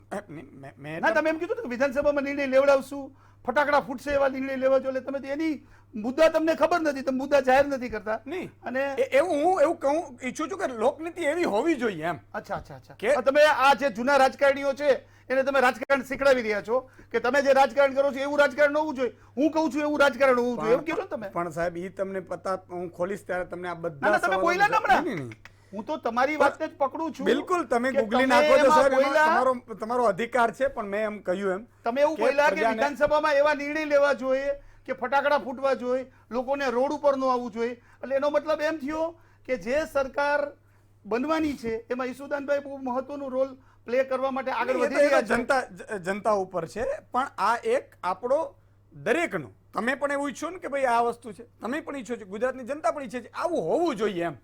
મેં ના, તમે એમ કીધું ને કે વિધાનસભામાં નિર્ણય લેવડાવશું, ફટાકડા ફૂટશે એવા નિર્ણય લેવા જોઈએ, એટલે તમે તો એની મુદ્દા તમને ખબર નથી, તમે મુદ્દા જાહેર નથી કરતા. નહીં, અને એવું હું એવું કહું ઈચ્છું છું કે લોકનીતિ એવી હોવી જોઈએ એમ. અચ્છા અચ્છા અચ્છા કે- તમે આ જે જૂના રાજકારણીઓ છે એને તમે રાજકારણ શીખડાવી રહ્યા છો કે તમે જે રાજકારણ કરો છો એવું રાજકારણ હોવું જોઈએ, હું કહું છું એવું રાજકારણ હોવું જોઈએ, એવું કહો છો તમે? પણ સાહેબ ઈ તમને પતા હું ખોલીશ ત્યારે તમને આ ના, બધા ના, તમે બોલ્યા ને હમણાં. નહીં, નહીં. હું તો તમારી વાતને જ પકડું છું. બિલકુલ, તમે કે ગૂગલી તમે નાખો તો એમાં સાહેબ એમાં બોલ્યા. તમારો અધિકાર છે, પણ મેં એમ કહ્યું એમ તમે એવું કે બોલ્યા કે પ્રજાને- વિધાનસભામાં એવા નિર્ણય લેવા જોઈએ કે ફટાકડા ફૂટવા જોઈએ, લોકોને રોડ ઉપર ન આવવું જોઈએ. એટલે એનો મતલબ એમ થયો કે જે સરકાર બનવાની છે એમાં ઈસુદાનભાઈ બહુ મહત્વનો રોલ પ્લે કરવા માટે આગળ એ તો વધી રહ્યા છે. જનતા ઉપર છે, પણ આ એક આપણો દરેકનો, તમે પણ એવું ઈચ્છો ને કે ભાઈ આ વસ્તુ છે, તમે પણ ઈચ્છો છો, ગુજરાતની જનતા પણ ઈચ્છે છે, આવું હોવું જોઈએ એમ.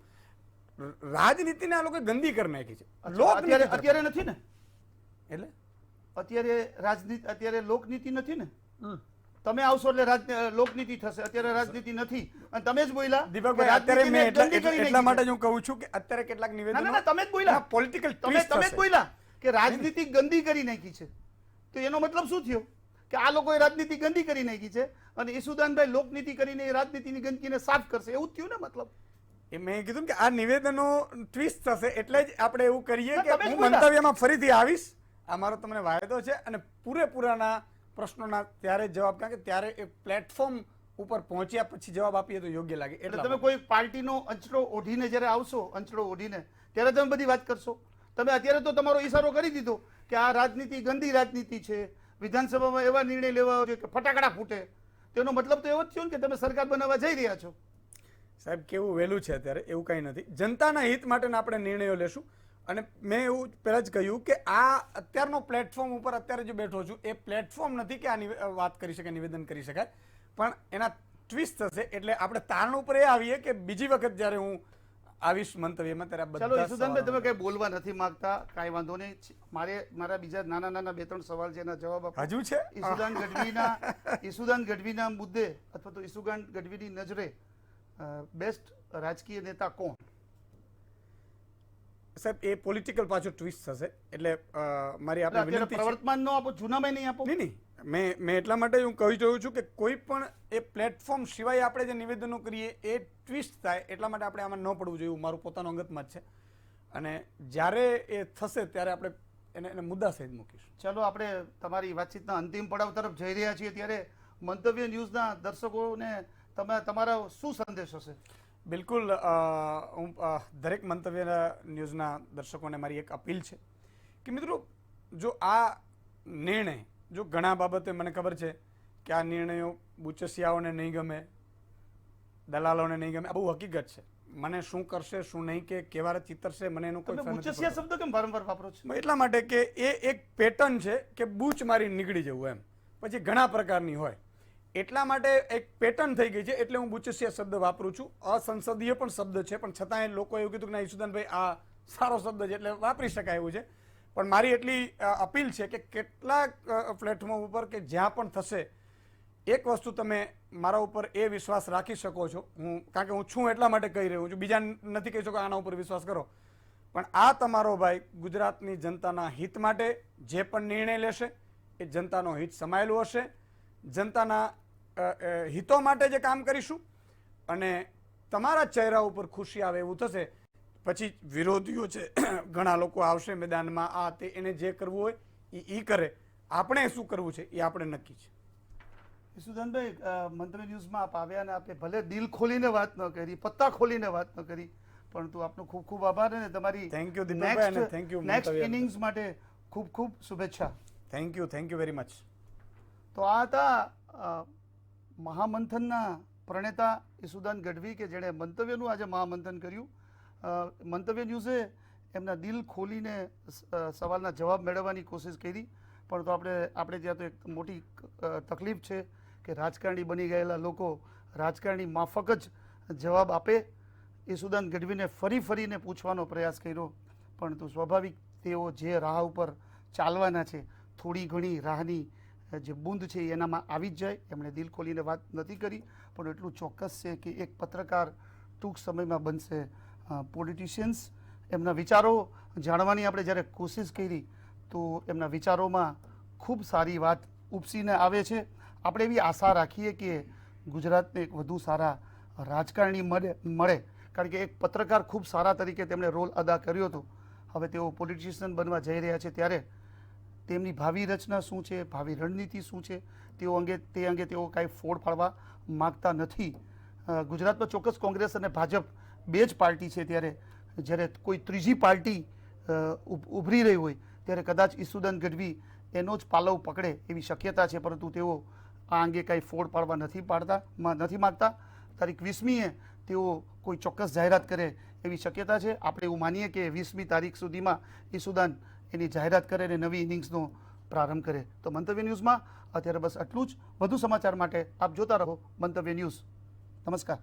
રાજનીતિને આ લોકો ગંદી કરી નાખી છે. લોકનીતિ અત્યારે તરફ. અત્યારે નથી ને, એટલે અત્યારે રાજનીતિ, અત્યારે લોકનીતિ નથી ને. તમે આવશો એટલે લોકનીતિ થશે. અત્યારે રાજનીતિ નથી, અને તમે જ બોલ્યા કે દીપકભાઈ, અત્યારે મેં રાજનીતિને ગંદી કરી એટલા નાખી માટે છે. જ હું કહું છું કે અત્યારે કેટલાક ના, ના, ના, તમે જ નિવેદનો બોલ્યા. પોલિટિકલ તમે જ બોલ્યા કે રાજનીતિ ગંદી કરી નાખી છે. તો એનો મતલબ શું થયો કે આ લોકોએ રાજનીતિ ગંદી કરી નાખી છે, અને ઈસુદાનભાઈ લોકનીતિ કરીને એ રાજનીતિની ગંદકીને સાફ કરશે, એવું જ થયું ને મતલબ? એ મેં કીધું કે આ નિવેદનો ટ્વિસ્ટ થશે, એટલે જ આપણે એવું કરીએ ના, કે તમે જ હું બોલ્યા. મંતવ્યમાં ફરીથી આવીશ. આ મારો તમને વાયદો છે, અને પૂરેપૂરાના પ્રશ્નોના ત્યારે જ જવાબ, કારણ કે ત્યારે એ પ્લેટફોર્મ ઉપર પહોંચ્યા પછી જવાબ આપીએ તો યોગ્ય લાગે. એટલે એટલે તમે કોઈ પાર્ટીનો અંચળો ઓઢીને જ્યારે આવશો, અંચળો ઓઢીને, ત્યારે તમે બધી વાત કરશો. તમે અત્યારે તો તમારો ઈશારો કરી દીધો કે આ રાજનીતિ ગંદી રાજનીતિ છે, વિધાનસભામાં એવા નિર્ણય લેવા જોઈએ કે ફટાકડા ફૂટે. તેનો મતલબ તો એવો જ થયો ને કે તમે સરકાર બનાવવા જઈ રહ્યા છો. સાહેબ, કેવું વહેલું છે અત્યારે, એવું કંઈ નથી. જનતાના હિત માટેના આપણે નિર્ણયો લેશું. અને મેં એવું પહેલાં જ કહ્યું કે આ અત્યારનો પ્લેટફોર્મ ઉપર અત્યારે જે બેઠો છું એ પ્લેટફોર્મ નથી કે આ વાત કરી શકાય, નિવેદન કરી શકાય, પણ એના ટ્વિસ્ટ થશે. એટલે આપણે તારણ ઉપર એ આવીએ કે બીજી વખત જ્યારે હું આવીશ મંતવ્યમાં ત્યારે આ ચલો બધા ઈસુદાનભાઈ, તમે સવાલોના કઈ બોલવા નથી માંગતા, કાંઈ વાંધો નહીં. મારા બીજા નાના 2-3 સવાલ છે, એના જવાબ આપો. હજુ છે ઈસુદાન ગઢવીના મુદ્દે અથવા તો ઈસુદાન ગઢવીની નજરે બેસ્ટ રાજકીય નેતા કોણ? સાહેબ એ પોલિટિકલ પાછો ટ્વિસ્ટ થશે એટલે મારી આપણે અત્યારે વિનંતી છે પ્રવર્તમાન નો આપો, જૂનામાં નહીં આપો. નહીં મેં એટલા માટે હું કહી રહ્યો છું કે કોઈ પણ એ પ્લેટફોર્મ સિવાય આપણે જે નિવેદનો કરીએ એ ટ્વિસ્ટ થાય એટલા માટે આપણે આમાં ન પડવું જોઈએ. મારું પોતાનું અંગત મત છે અને જ્યારે એ થશે ત્યારે આપણે એને મુદ્દા સહિત મૂકીશું. ચલો આપણે તમારી વાતચીતના અંતિમ પડાવ તરફ જઈ રહ્યા છીએ, ત્યારે મંતવ્ય ન્યૂઝના દર્શકોને તમારો શું સંદેશ હશે? બિલકુલ હું દરેક મંતવ્ય ન્યૂઝના દર્શકોને મારી એક અપીલ છે કે મિત્રો, જો આ નિર્ણય જો ઘણા બાબતે મને ખબર છે કે આ નિર્ણયો બુચસિયાઓને નહીં ગમે, દલાલોને નહીં ગમે, આ બહુ હકીકત છે. મને શું કરશે શું નહીં કે કેવા ચિતરશે મને એનું કોઈ ફરક નથી બુચસિયા શબ્દ કેમ વારંવાર વાપરો છો? એટલા માટે કે એ એક પેટર્ન છે કે બૂચ મારી નીકળી જવું એમ, પછી ઘણા પ્રકારની હોય એટલા માટે એક પેટર્ન થઈ ગઈ છે એટલે હું બુચસિયા શબ્દ વાપરું છું. અસંસદીય પણ શબ્દ છે પણ છતાંય લોકો એવું કીધું કે ના ઈસુદાનભાઈ આ સારો શબ્દ છે એટલે વાપરી શકાય એવું છે. પણ મારી એટલી અપીલ છે કે કેટલાક પ્લેટફોર્મ ઉપર કે જ્યાં પણ થશે એક વસ્તુ તમે મારા ઉપર એ વિશ્વાસ રાખી શકો છો, કારણ કે હું છું એટલા માટે કહી રહ્યો છું, બીજા નથી કહી શકો આના ઉપર વિશ્વાસ કરો, પણ આ તમારો ભાઈ ગુજરાતની જનતાના હિત માટે જે પણ નિર્ણય લેશે એ જનતાનો હિત સમાયેલું હશે, જનતાના હિતો માટે જે કામ કરીશું અને તમારા ચહેરા ઉપર ખુશી આવે એવું થશે. પછી વિરોધીઓ છે ઘણા લોકો આવશે મેદાનમાં, આ તે એને જે કરવું હોય એ કરે, આપણે શું કરવું છે એ આપણે નક્કી છે. ઈસુદાનભાઈ, મંતવ્ય ન્યૂઝમાં આપ આવ્યા અને આપે ભલે દિલ ખોલીને વાત ન કરી, પત્તા ખોલીને વાત ન કરી, પરંતુ આપનો ખૂબ ખૂબ આભાર અને તમારી થેન્ક યુ દીપકભાઈ અને થેન્ક યુ નેક્સ્ટ ઇનિંગ્સ માટે ખૂબ ખૂબ શુભેચ્છા. Thank you very much. તો આ હતા મહામંથનના પ્રણેતા ઈસુદાન ગઢવી કે જેણે મંતવ્યનું આજે મહામંથન કર્યું. મંતવ્ય ન્યૂઝે એમના દિલ ખોલીને સવાલના જવાબ મેળવવાની કોશિશ કરી, પણ તો આપણે ત્યાં તો એક મોટી તકલીફ છે કે રાજકારણી બની ગયેલા લોકો રાજકારણી માફક જ જવાબ આપે. ઈસુદાન ગઢવીને ફરીને પૂછવાનો પ્રયાસ કર્યો, પણ તો સ્વાભાવિક તેઓ જે રાહ ઉપર ચાલવાના છે થોડી ઘણી રાહની જે બૂંદ છે એનામાં આવી જ જાય. એમણે દિલ ખોલીને વાત નથી કરી, પણ એટલું ચોક્કસ છે કે એક પત્રકાર ટૂંક સમયમાં બનશે પોલિટિશિયન્સ. એમના વિચારો જાણવાની આપણે જ્યારે કોશિશ કરી તો એમના વિચારોમાં ખૂબ સારી વાત ઉપસીને આવે છે. આપણે એવી આશા રાખીએ કે ગુજરાતને એક વધુ સારા રાજકારણી મળે, કારણ કે એક પત્રકાર ખૂબ સારા તરીકે તેમણે રોલ અદા કર્યો હતો. હવે તેઓ પોલિટિશિયન બનવા જઈ રહ્યા છે, ત્યારે તેમની ભાવિ રચના શું છે, ભાવિ રણનીતિ શું છે તે અંગે તેઓ કાંઈ ફોડ પાડવા માગતા નથી. ગુજરાતમાં ચોક્કસ કોંગ્રેસ અને ભાજપ બે જ પાર્ટી છે, ત્યારે જ્યારે કોઈ ત્રીજી પાર્ટી ઉભરી રહી હોય ત્યારે કદાચ ઈસુદાન ગઢવી એનો જ પાલવ પકડે એવી શક્યતા છે, પરંતુ તેઓ આ અંગે કાંઈ ફોડ પાડવા નથી માગતા. તારીખ 20મીએ તેઓ કોઈ ચોક્કસ જાહેરાત કરે એવી શક્યતા છે. આપણે એવું માનીએ કે 20મી તારીખ સુધીમાં ઈસુદાન એની જાહેરાત કરે અને નવી ઇનિંગ્સનો પ્રારંભ કરે. તો મંતવ્ય ન્યૂઝમાં અત્યારે બસ આટલું જ. વધુ સમાચાર માટે આપ જોતા રહો મંતવ્ય ન્યૂઝ. નમસ્કાર.